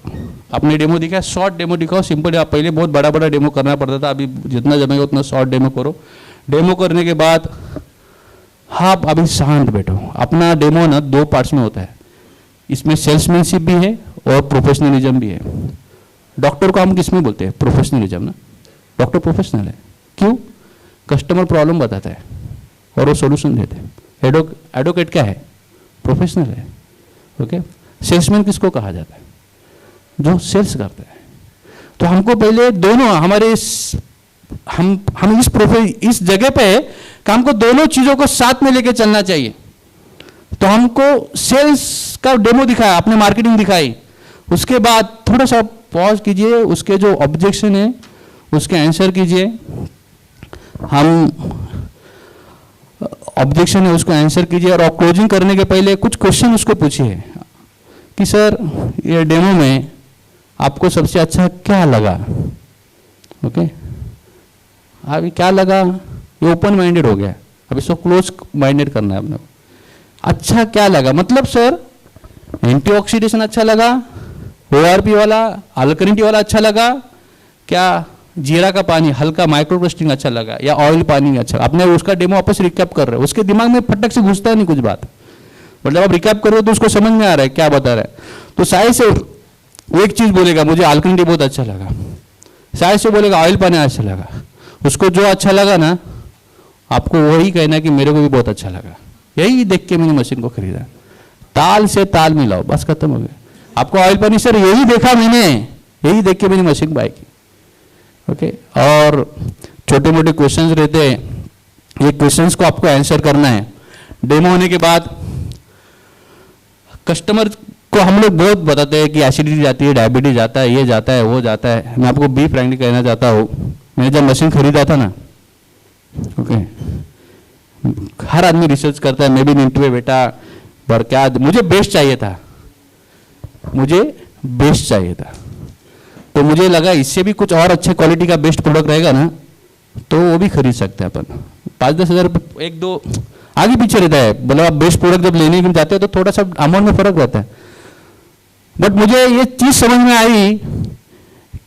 आपने डेमो दिखाया, शॉर्ट डेमो दिखाओ, सिंपल। आप पहले बहुत बड़ा बड़ा डेमो करना पड़ता था, अभी जितना जमेगा उतना शॉर्ट डेमो करो। डेमो करने के बाद हाँ अभी शांत बैठो। अपना डेमो ना 2 पार्ट्स में होता है, इसमें सेल्समैनशिप भी है और प्रोफेशनलिज्म भी है। डॉक्टर को हम किसमें बोलते हैं, प्रोफेशनलिज्म ना, डॉक्टर प्रोफेशनल है, क्यों, कस्टमर प्रॉब्लम बताता है और वो सॉल्यूशन देते हैं। एडवोकेट क्या है, प्रोफेशनल है, ओके। सेल्समैन किसको कहा जाता है, जो सेल्स करता है। तो हमको पहले दोनों हमारे हम इस जगह पे काम को दोनों चीजों को साथ में लेके चलना चाहिए। तो हमको सेल्स का डेमो दिखाया, आपने मार्केटिंग दिखाई, उसके बाद थोड़ा सा पॉज कीजिए, उसके जो ऑब्जेक्शन है उसके आंसर कीजिए। हम ऑब्जेक्शन है उसको आंसर कीजिए, और क्लोजिंग करने के पहले कुछ क्वेश्चन उसको पूछिए कि सर ये डेमो में आपको सबसे अच्छा क्या लगा, ओके। अभी क्या लगा, ये ओपन माइंडेड हो गया। अब इसको क्लोज माइंडेड करना है अपने को। अच्छा क्या लगा, मतलब सर एंटीऑक्सीडेशन अच्छा लगा, ORP वाला, अल्कलिनिटी वाला अच्छा लगा, क्या जीरा का पानी हल्का माइक्रोक्रिस्टलिन अच्छा लगा, या ऑयल पानी अच्छा? आपने उसका डेमो वापस रिकैप कर रहे हो, उसके दिमाग में फटक से घुसता नहीं कुछ बात, मतलब आप रिकैप कर रहे हो तो उसको समझ में आ रहा है क्या बता रहा है। तो शायद से वो एक चीज बोलेगा मुझे अल्कलिनिटी बहुत अच्छा लगा, शायद से बोलेगा ऑयल पानी अच्छा लगा, उसको जो अच्छा लगा ना आपको वही कहना कि मेरे को भी बहुत अच्छा लगा। यही देख के मैंने मशीन को खरीदा, ताल से ताल मिलाओ, बस खत्म हो गया। आपको ऑयल पानी सर यही देखा मैंने, यही देख के मैंने मशीन बाय की। ओके, और छोटे मोटे क्वेश्चंस रहते हैं, ये क्वेश्चंस को आपको आंसर करना है। डेमो होने के बाद कस्टमर को हम लोग बहुत बताते हैं कि एसिडिटी जाती है, डायबिटीज जाता है, ये जाता है, वो जाता है। मैं आपको बी फ्रैंकली कहना चाहता हूँ, मैंने जब मशीन खरीदा था ना, ओके, हर आदमी रिसर्च करता है, मैं भी इंटरव्यू बेटा पर क्या, मुझे बेस्ट चाहिए था, मुझे बेस्ट चाहिए था। तो मुझे लगा इससे भी कुछ और अच्छे क्वालिटी का बेस्ट प्रोडक्ट रहेगा ना तो वो भी खरीद सकते हैं अपन। 5-10 हज़ार एक दो आगे पीछे रहता है, मतलब आप बेस्ट प्रोडक्ट जब लेने के जाते हैं तो थोड़ा सा अमाउंट में फर्क रहता है। बट मुझे ये चीज समझ में आई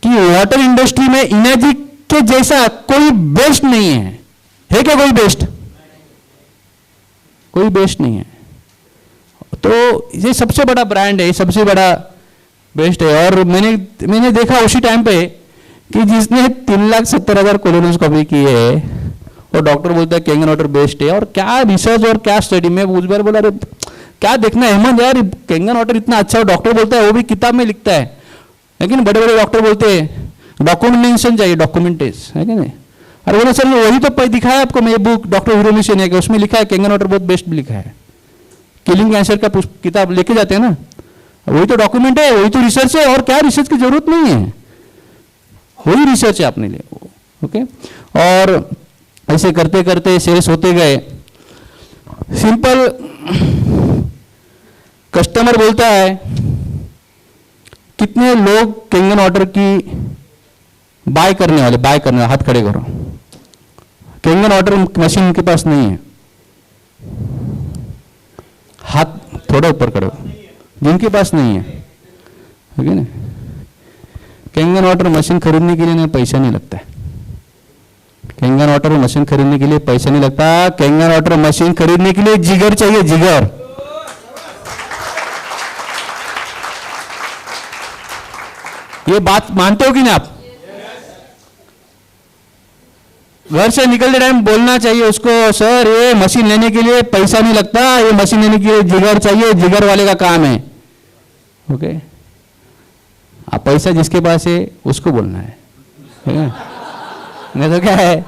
कि वाटर इंडस्ट्री में इनर्जी के जैसा कोई बेस्ट नहीं है क्या? कोई बेस्ट, कोई बेस्ट नहीं है। तो ये सबसे बड़ा ब्रांड है, ये सबसे बड़ा बेस्ट है। और मैंने देखा उसी टाइम पे कि जिसने 3,70,000 कोलोनोस्कोपी की है और डॉक्टर बोलता है कैंगन वाटर बेस्ट है। और क्या रिसर्च और क्या स्टडी में उस बार बोला, अरे क्या देखना अहमद यार, कैंगन वाटर इतना अच्छा है, डॉक्टर बोलता है, वो भी किताब में लिखता है। लेकिन बड़े बड़े डॉक्टर बोलते हैं डॉक्यूमेंटेशन चाहिए, डॉक्यूमेंटेशन है कि नहीं? अरे बोले सर वही तो दिखाया आपको, मैं बुक डॉक्टर हीरोमिशन है, उसमें लिखा है कैंगन वाटर बहुत बेस्ट लिखा है। किलिंग कैंसर का किताब लेके जाते हैं ना, वही तो डॉक्यूमेंट है, वही तो रिसर्च है। और क्या रिसर्च की जरूरत नहीं है, वही रिसर्च है अपने लिए। ओके, और ऐसे करते करते सेल्स होते गए। सिंपल, कस्टमर बोलता है कितने लोग कैंगन वाटर की बाय करने वाले, हाथ खड़े करो। कैंगन वाटर मशीन उनके पास नहीं है, हाथ थोड़ा ऊपर करो, जिनके पास नहीं है, ठीक है ना? कैंगन वाटर मशीन खरीदने के लिए ना पैसा नहीं लगता है। कैंगन वाटर मशीन खरीदने के लिए पैसा नहीं लगता, कैंगन वाटर मशीन खरीदने के लिए जिगर चाहिए, जिगर। ये बात मानते हो कि नहीं आप? घर से निकलते टाइम बोलना चाहिए उसको, सर ये मशीन लेने के लिए पैसा नहीं लगता, ये मशीन लेने के लिए जिगर चाहिए, जिगर वाले का काम है। ओके, आप पैसा जिसके पास है उसको बोलना है, नहीं तो क्या है?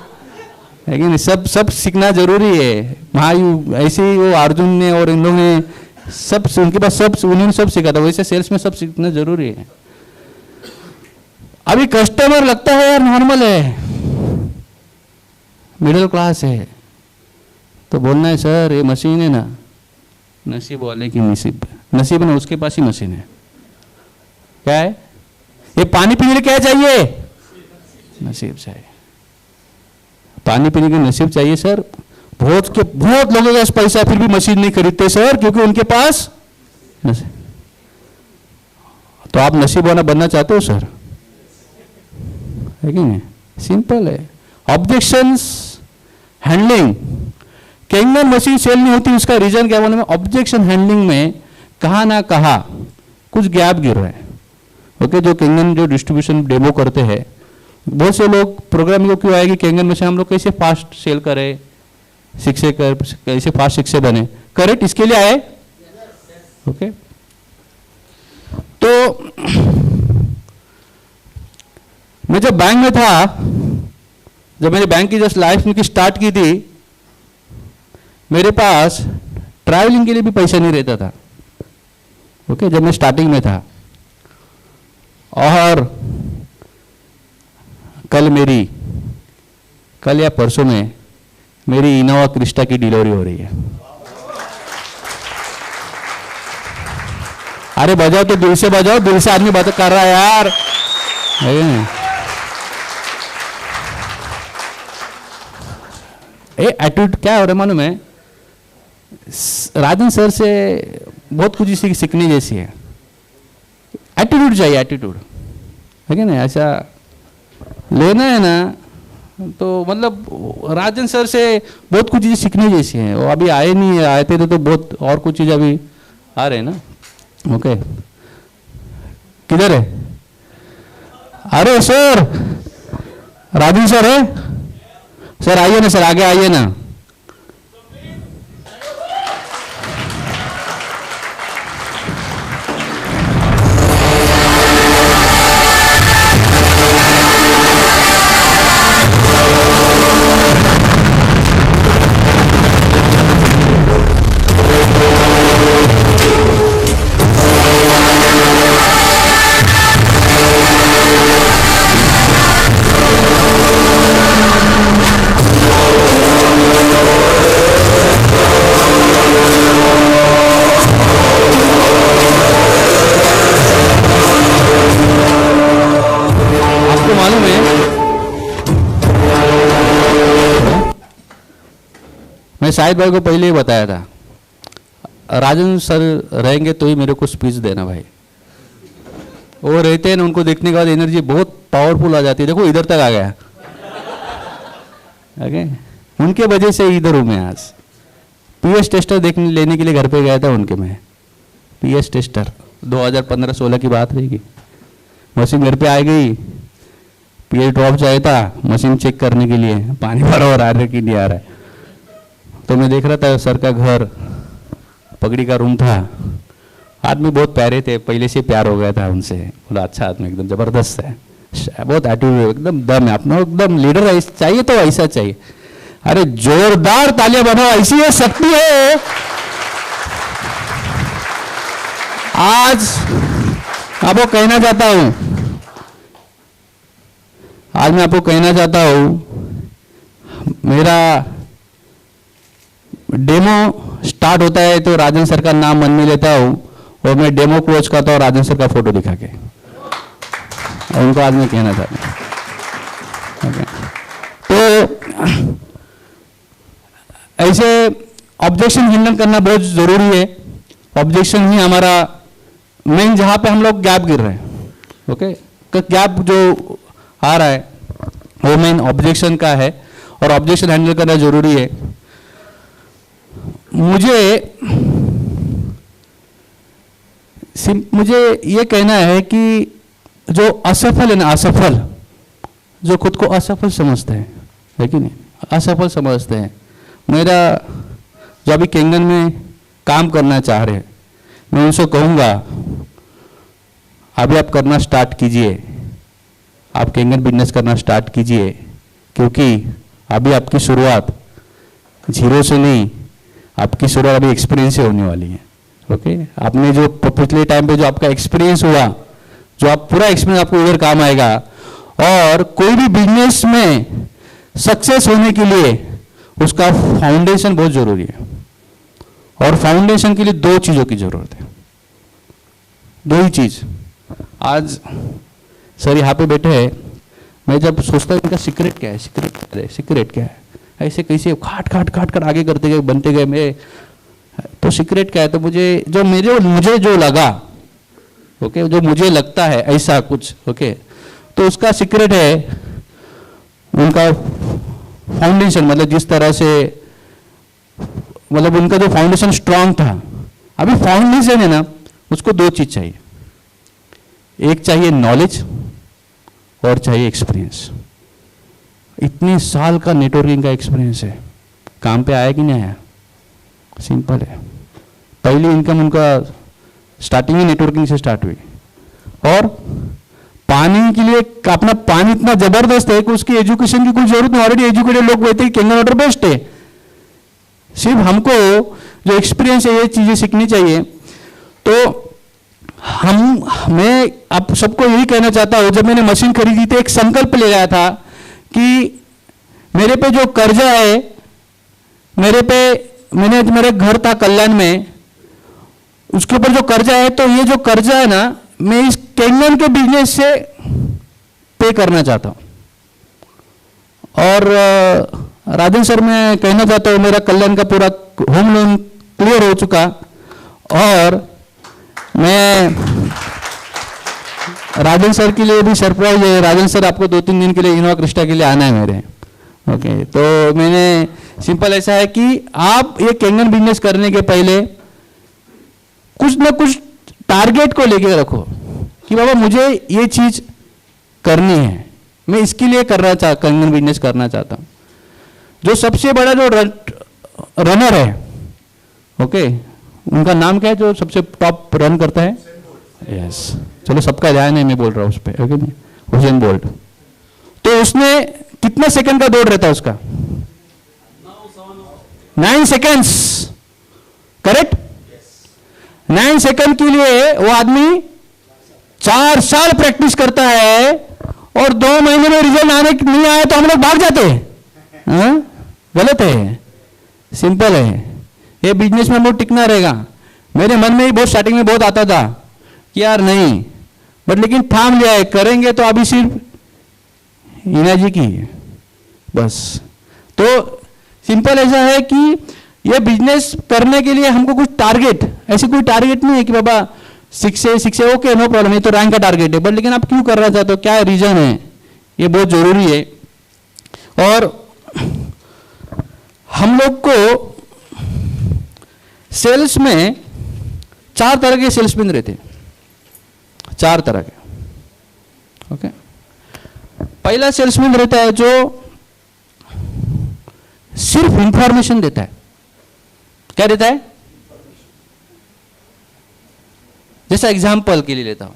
लेकिन सब सीखना जरूरी है। वहाँ ऐसे ही वो अर्जुन ने और इन लोगों ने सब, उनके पास सब, उन्होंने सब सीखा था, वैसे सेल्स में सब सीखना जरूरी है। अभी कस्टमर लगता है यार नॉर्मल है, मिडिल क्लास है, तो बोलना है सर ये मशीन है ना, नसीब वाले की नसीब, नसीब ना उसके पास ही मशीन है। क्या है ये? पानी पीने के लिए क्या चाहिए? नसीब चाहिए, पानी पीने के नसीब चाहिए सर। बहुत लोगों के पास पैसा फिर भी मशीन नहीं खरीदते सर, क्योंकि उनके पास नसीब। तो आप नसीब वाला बनना चाहते हो सर, है कि नहीं? सिंपल है। Objections handling, Kangen machine sale नहीं होती, उसका रीजन क्या बोलने में? ऑब्जेक्शन हैंडलिंग में कहा ना कहा कुछ गैप गिर रहा है। ओके, जो कैंगन जो डिस्ट्रीब्यूशन डेमो करते हैं, बहुत से लोग प्रोग्राम को क्यों आए कि कैंगन मशीन हम लोग कैसे फास्ट सेल करें, कैसे फास्ट शिक्षक बने, करेक्ट, इसके लिए आए। ओके, तो मैं जब बैंक में था, जब मैंने बैंक की जस्ट लाइफ में की स्टार्ट की थी, मेरे पास ट्रैवलिंग के लिए भी पैसा नहीं रहता था। ओके, जब मैं स्टार्टिंग में था। और कल या परसों में मेरी इनोवा क्रिस्टा की डिलीवरी हो रही है। अरे बजाओ तो दिल से बजाओ, दिल से आदमी बात कर रहा है यार। एटीट्यूड क्या हो रहा है मालूम है, राजन सर से बहुत कुछ इसी सीखने जैसी है। एटीट्यूड चाहिए, एटीट्यूड है कि नहीं, ऐसा लेना है ना तो मतलब राजन सर से बहुत कुछ चीज़ें सीखने जैसी हैं। वो अभी आए नहीं है, आए थे तो बहुत और कुछ चीज़ अभी आ रहे हैं ना। ओके, किधर है? अरे सर, राजन सर है? सर आइए ना, सर आगे आइए ना। मैं शाहिद भाई को पहले ही बताया था, राजन सर रहेंगे तो ही मेरे को स्पीच देना भाई। वो रहते हैं ना, उनको देखने के बाद एनर्जी बहुत पावरफुल आ जाती है। देखो इधर तक आ गया। ओके, उनके वजह से इधर हूँ मैं आज। पीएस टेस्टर देखने लेने के लिए घर पे गया था उनके में। पीएस टेस्टर 2015-16 की बात रहेगी। मशीन घर पे आ गई, पीएस ड्रॉप चाहिए था, मशीन चेक करने के लिए पानी बराबर आ रहा है कि नहीं आ रहा है। तो मैं देख रहा था सर का घर, पगड़ी का रूम था। आदमी बहुत प्यारे थे, पहले से प्यार हो गया था उनसे। बोला अच्छा आदमी, एकदम जबरदस्त है, बहुत एटीट्यूड, एकदम दम है अपना, एकदम लीडर चाहिए तो ऐसा चाहिए। अरे जोरदार तालियां बनाओ, ऐसी है शक्ति है। आज आपको कहना चाहता हूं, आज मैं आपको कहना चाहता हूं, मेरा डेमो स्टार्ट होता है तो राजन सर का नाम मन में लेता हूं और मैं डेमो क्लोज करता हूं राजन सर का फोटो दिखा के। और उनको आज मैं कहना चाहता हूं। तो ऐसे ऑब्जेक्शन हैंडल करना बहुत जरूरी है। ऑब्जेक्शन ही हमारा मेन, जहां पे हम लोग गैप गिर रहे हैं। ओके, गैप जो आ रहा है वो मेन ऑब्जेक्शन का है और ऑब्जेक्शन हैंडल करना जरूरी है। मुझे ये कहना है कि जो असफल है ना, असफल, जो खुद को असफल समझते हैं, है कि नहीं, असफल समझते हैं। मेरा जो अभी केंगन में काम करना चाह रहे हैं, मैं उनसे कहूँगा अभी आप करना स्टार्ट कीजिए, आप केंगन बिजनेस करना स्टार्ट कीजिए, क्योंकि अभी आपकी शुरुआत जीरो से नहीं, आपकी शुरुआत अभी एक्सपीरियंस से होने वाली है। ओके, आपने जो पिछले टाइम पे जो आपका एक्सपीरियंस हुआ, जो आप पूरा एक्सपीरियंस आपको उधर काम आएगा। और कोई भी बिजनेस में सक्सेस होने के लिए उसका फाउंडेशन बहुत जरूरी है। और फाउंडेशन के लिए दो चीजों की जरूरत है, दो ही चीज। आज सर यहाँ पे बैठे हैं, मैं जब सोचता हूँ इनका सीक्रेट क्या है, सीक्रेट क्या है, ऐसे कैसे खाट खाट खाट कर आगे करते गए, बनते गए। मैं तो सीक्रेट क्या है, तो मुझे जो लगा, ओके, जो मुझे लगता है ऐसा कुछ, ओके, तो उसका सीक्रेट है उनका फाउंडेशन। मतलब जिस तरह से, मतलब उनका जो फाउंडेशन स्ट्रांग था। अभी फाउंडेशन है ना, उसको दो चीज चाहिए, एक चाहिए नॉलेज और चाहिए एक्सपीरियंस। इतने साल का नेटवर्किंग का एक्सपीरियंस है, काम पे आया कि नहीं आया, सिंपल है। पहली इनकम उनका स्टार्टिंग ही नेटवर्किंग से स्टार्ट हुई। और पानी के लिए अपना पानी इतना जबरदस्त है कि उसकी एजुकेशन की कोई जरूरत नहीं, ऑलरेडी एजुकेटेड लोग कहते हैं केंगन वाटर बेस्ट है। सिर्फ हमको जो एक्सपीरियंस है ये चीजें सीखनी चाहिए। तो मैं आप सबको यही कहना चाहता हूं, जब मैंने मशीन खरीदी थी एक संकल्प ले गया था कि मेरे पे जो कर्जा है, मेरे घर था कल्याण में, उसके ऊपर जो कर्जा है, तो ये जो कर्जा है ना, मैं इस केंगन के बिजनेस से पे करना चाहता हूं। और राजन सर, मैं कहना चाहता हूँ मेरा कल्याण का पूरा होम लोन क्लियर हो चुका, और मैं राजन सर के लिए भी सरप्राइज है। राजन सर, आपको 2-3 दिन के लिए इनोवा क्रिस्टा के लिए आना है मेरे। ओके, तो मैंने सिंपल ऐसा है कि आप ये कैंगन बिजनेस करने के पहले कुछ ना कुछ टारगेट को लेके रखो कि बाबा मुझे ये चीज करनी है, मैं इसके लिए कैंगन बिजनेस करना चाहता हूँ। जो सबसे बड़ा जो रनर है, ओके, उनका नाम क्या है जो सबसे टॉप रन करता है? यस, चलो सबका ध्यान है, मैं बोल रहा हूँ उस पर, ओके, हुसैन बोल्ट। तो उसने कितना सेकंड का दौड़ रहता है उसका? 9 सेकंड्स, करेक्ट? 9 सेकंड के लिए वो आदमी 4 साल प्रैक्टिस करता है, और 2 महीने में रिजल्ट आने नहीं आए तो हम लोग भाग जाते हैं। गलत है, सिंपल है। ये बिजनेस में बहुत टिकना रहेगा। मेरे मन में ही बहुत स्टार्टिंग में बहुत आता था कि यार नहीं, बट लेकिन थाम लिया है, करेंगे तो अभी सिर्फ हीना जी की बस। तो सिंपल ऐसा है कि ये बिजनेस करने के लिए हमको कुछ टारगेट, ऐसे कोई टारगेट नहीं है कि बाबा 6 से ओके, नो प्रॉब्लम, ये तो रैंक का टारगेट है, बट लेकिन आप क्यों करना चाहते हो, क्या रीजन है, ये बहुत जरूरी है। और हम लोग को सेल्स में 4 तरह के सेल्समैन रहते हैं, 4 तरह के। ओके, पहला सेल्समैन रहता है जो सिर्फ इंफॉर्मेशन देता है। क्या देता है? जैसा एग्जांपल के लिए लेता हूं,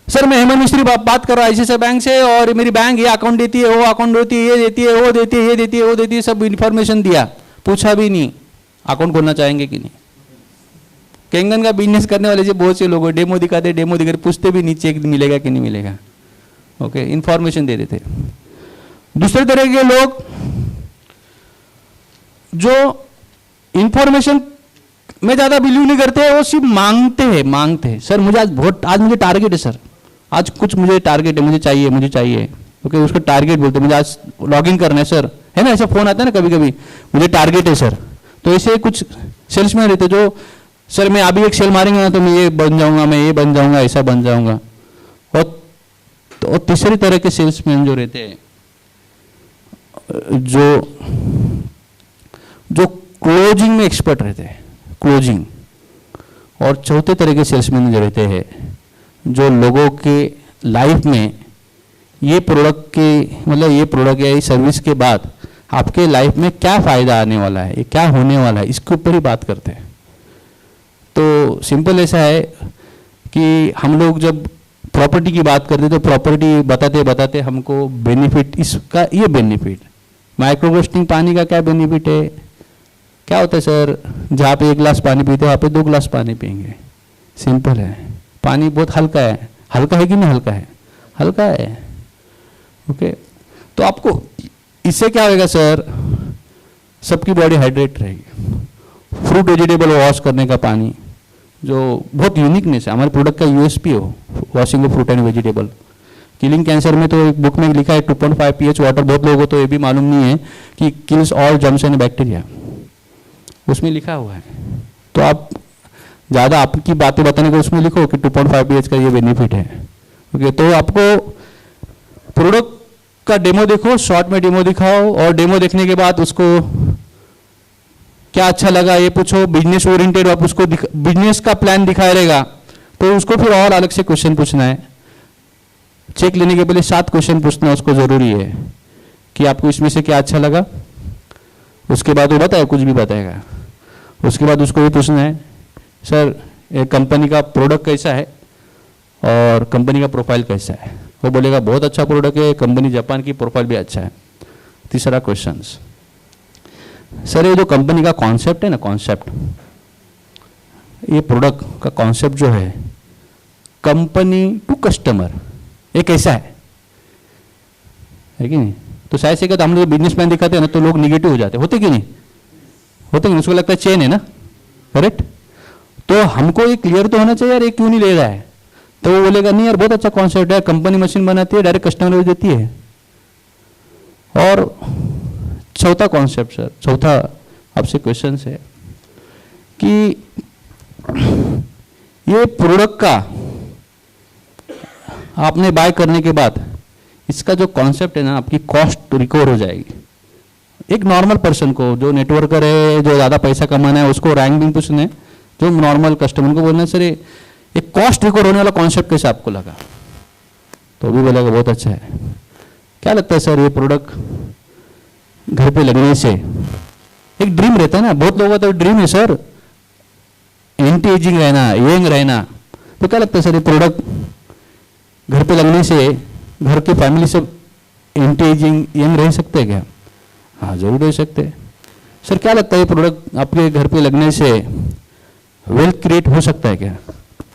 सर मैं हेमंत मिस्त्री बात कर रहा हूं ICICI बैंक से, और मेरी बैंक ये अकाउंट देती है, वो अकाउंट देती है, ये देती है, वो देती है, ये देती है, वो देती है, सब इंफॉर्मेशन दिया, पूछा भी नहीं अकाउंट खोलना चाहेंगे कि नहीं। कैंगन का बिजनेस करने वाले जो बहुत से लोग डेमो दिखाते, पूछते भी नहीं चेक मिलेगा कि नहीं मिलेगा। ओके, इंफॉर्मेशन दे देते। दूसरे तरह के लोग जो इंफॉर्मेशन में ज्यादा बिलीव नहीं करते, वो सिर्फ मांगते हैं। सर मुझे आज मुझे टारगेट है सर, आज कुछ मुझे टारगेट है, मुझे चाहिए। ओके, उसको टारगेट बोलते, मुझे आज लॉगिन करना है सर, है ना, ऐसा फोन आता है ना कभी कभी, मुझे टारगेट है सर। तो ऐसे कुछ सेल्समैन रहते जो सर मैं अभी एक सेल मारेंगे ना तो मैं ये बन जाऊंगा, मैं ये बन जाऊंगा, ऐसा बन जाऊंगा। और तीसरी तरह के सेल्समैन जो रहते हैं जो क्लोजिंग में एक्सपर्ट रहते हैं, क्लोजिंग। और चौथे तरह के सेल्समैन जो रहते हैं जो लोगों के लाइफ में ये प्रोडक्ट के मतलब ये प्रोडक्ट या ये सर्विस के बाद आपके लाइफ में क्या फायदा आने वाला है, ये क्या होने वाला है, इसके ऊपर ही बात करते हैं। तो सिंपल ऐसा है कि हम लोग जब प्रॉपर्टी की बात करते तो प्रॉपर्टी बताते हमको बेनिफिट, इसका ये बेनिफिट, माइक्रोवेस्टिंग पानी का क्या बेनिफिट है, क्या होता है सर, जहाँ पे 1 गिलास पानी पीते हो वहाँ पे 2 गिलास पानी पिएंगे। सिंपल है, पानी बहुत हल्का है। हल्का है कि नहीं हल्का है? हल्का है। ओके, तो आपको इससे क्या होगा सर, सबकी बॉडी हाइड्रेट रहेगी। फ्रूट वेजिटेबल वॉश करने का पानी जो बहुत यूनिकनेस है, हमारे प्रोडक्ट का USP हो, washing of fruit and vegetable. Killing cancer में तो एक बुक में लिखा है 2.5 pH वाटर, बहुत लोगों को तो ये भी मालूम नहीं है कि kills all germs and bacteria, उसमें लिखा हुआ है। तो आप ज़्यादा आपकी बातें बताने को उसमें लिखो कि 2.5 pH का ये बेनिफिट है। ओके, तो आपको प्रोडक्ट का डेमो देखो, शॉर्ट में डेमो दिखाओ, और डेमो देखने के बाद उसको क्या अच्छा लगा ये पूछो। बिजनेस ओरिएंटेड आप उसको बिजनेस का प्लान दिखाया रहेगा तो उसको फिर और अलग से क्वेश्चन पूछना है। चेक लेने के पहले 7 क्वेश्चन पूछना उसको जरूरी है कि आपको इसमें से क्या अच्छा लगा। उसके बाद वो बताए, कुछ भी बताएगा। उसके बाद उसको ये पूछना है सर ये कंपनी का प्रोडक्ट कैसा है और कंपनी का प्रोफाइल कैसा है। वो बोलेगा बहुत अच्छा प्रोडक्ट है, कंपनी जापान की, प्रोफाइल भी अच्छा है। तीसरा क्वेश्चन, सर ये जो कंपनी का कॉन्सेप्ट है ना, कॉन्सेप्ट, ये प्रोडक्ट का कॉन्सेप्ट जो है कंपनी टू कस्टमर, ये कैसा है कि नहीं। तो शायद से हम लोग बिजनेस प्लान दिखाते हैं ना तो लोग निगेटिव हो जाते होते कि नहीं होते, उसको लगता है चेन है ना, करेक्ट। तो हमको ये क्लियर तो होना चाहिए यार ये क्यों नहीं ले रहा है। तो वो बोलेगा नहीं यार बहुत अच्छा कॉन्सेप्ट है, कंपनी मशीन बनाती है, डायरेक्ट कस्टमर को देती है। और चौथा कॉन्सेप्ट सर, चौथा आपसे क्वेश्चन है कि ये प्रोडक्ट का आपने बाय करने के बाद इसका जो कॉन्सेप्ट है ना, आपकी कॉस्ट रिकवर हो जाएगी। एक नॉर्मल पर्सन को, जो नेटवर्कर है, जो ज़्यादा पैसा कमाना है, उसको रैंक भी पूछने, जो नॉर्मल कस्टमर को बोलना सर ये कॉस्ट रिकवर होने वाला कॉन्सेप्ट कैसे आपको लगा, तो भी बोलेगा बहुत अच्छा है। क्या लगता है सर ये प्रोडक्ट घर पे लगने से, एक ड्रीम रहता है ना, बहुत लोगों का तो ड्रीम है सर एंटी एजिंग रहना, यंग रहना, तो क्या लगता है सर ये प्रोडक्ट घर पे लगने से घर की फैमिली सब एंटी एजिंग यंग रह सकते हैं क्या? हाँ जरूर रह सकते हैं। सर क्या लगता है ये प्रोडक्ट आपके घर पे लगने से वेल्थ क्रिएट हो सकता है क्या?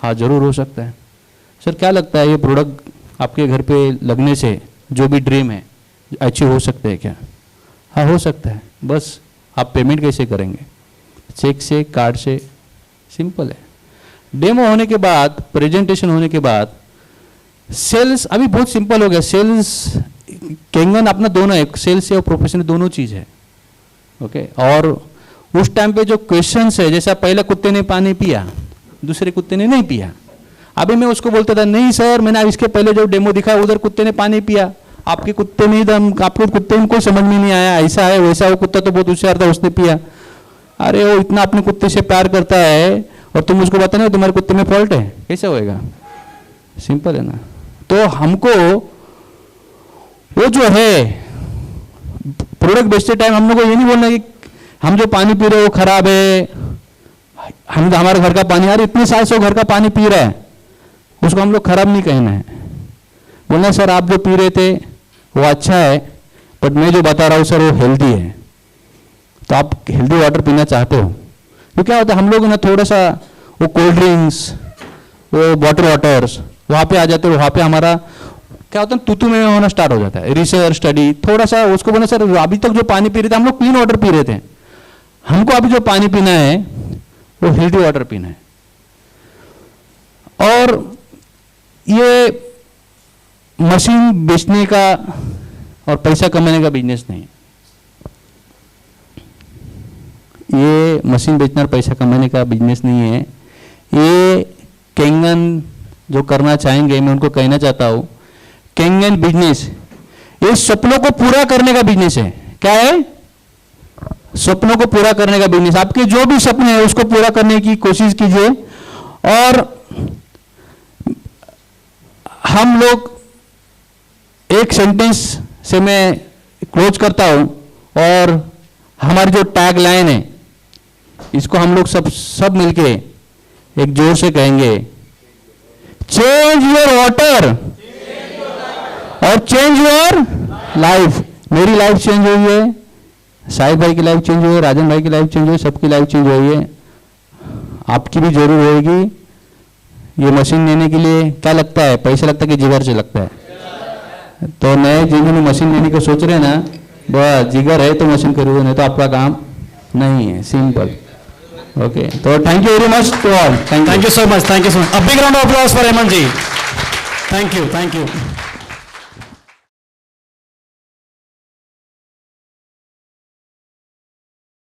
हाँ जरूर हो सकता है। सर क्या लगता है ये प्रोडक्ट आपके घर पे लगने से जो भी ड्रीम है अचीव हो सकते हैं क्या? हाँ हो सकता है। बस आप पेमेंट कैसे करेंगे, चेक से, कार्ड से, सिंपल है। डेमो होने के बाद, प्रेजेंटेशन होने के बाद सेल्स अभी बहुत सिंपल हो गया। सेल्स केंगन अपना दोनों है, सेल्स और प्रोफेशन दोनों चीज है, ओके। और उस टाइम पे जो क्वेश्चंस है, जैसा पहले कुत्ते ने पानी पिया, दूसरे कुत्ते ने नहीं पिया, अभी मैं उसको बोलता था नहीं सर मैंने इसके पहले जो डेमो दिखाया उधर कुत्ते ने पानी पिया, आपके कुत्ते में आपके कुत्ते में कोई समझ में नहीं आया, ऐसा है वैसा, वो कुत्ता तो बहुत होशियार था उसने पिया। अरे वो इतना अपने कुत्ते से प्यार करता है और तुम उसको बता नहीं तुम्हारे कुत्ते में फॉल्ट है, कैसे होएगा? सिंपल है ना। तो हमको वो जो है प्रोडक्ट बेचते टाइम हम लोग को ये नहीं बोलना कि हम जो पानी पी रहे हैं वो खराब है, हम हमारे घर का पानी, यार इतने साल से वो घर का पानी पी रहा है, उसको हम लोग खराब नहीं कहना है। बोलना सर आप जो पी रहे थे वो अच्छा है, बट मैं जो बता रहा हूँ सर वो हेल्दी है, तो आप हेल्दी वाटर पीना चाहते हो। तो क्या होता है हम लोग ना थोड़ा सा वो कोल्ड ड्रिंक्स, वो बॉटल वाटर्स वहाँ पे आ जाते हैं, वहाँ पे हमारा क्या होता है तूतू में होना स्टार्ट हो जाता है। रिसर्च स्टडी थोड़ा सा उसको बोला सर अभी तक जो पानी पी रहे थे हम लोग क्लीन वाटर पी रहे थे, हमको अभी जो पानी पीना है वो हेल्दी वाटर पीना है। और ये मशीन बेचने का और पैसा कमाने का बिजनेस नहीं है, ये मशीन बेचना और पैसा कमाने का बिजनेस नहीं है। ये केंगन जो करना चाहेंगे, मैं उनको कहना चाहता हूं केंगन बिजनेस ये सपनों को पूरा करने का बिजनेस है। क्या है? सपनों को पूरा करने का बिजनेस। आपके जो भी सपने हैं उसको पूरा करने की कोशिश कीजिए। और हम लोग एक सेंटेंस से मैं क्लोज करता हूं, और हमारी जो टैग लाइन है इसको हम लोग सब मिलके एक जोर से कहेंगे, चेंज योर वाटर और चेंज योर लाइफ। मेरी लाइफ चेंज हुई है, साहिब भाई की लाइफ चेंज हुई है, राजन भाई की लाइफ चेंज हुई है, सबकी लाइफ चेंज हुई है, आपकी भी जरूर होगी। ये मशीन लेने के लिए क्या लगता है? पैसा लगता है कि जिगर से लगता है? तो नए जिन्होंने मशीन लेने को सोच रहे हैं ना, बस जिगर है तो मशीन खरीदो, नहीं तो आपका काम नहीं है। सिंपल। ओके, तो thank you very much to all. Thank you so much, thank you so much. A big round of applause for Hemant ji. Thank you, thank you.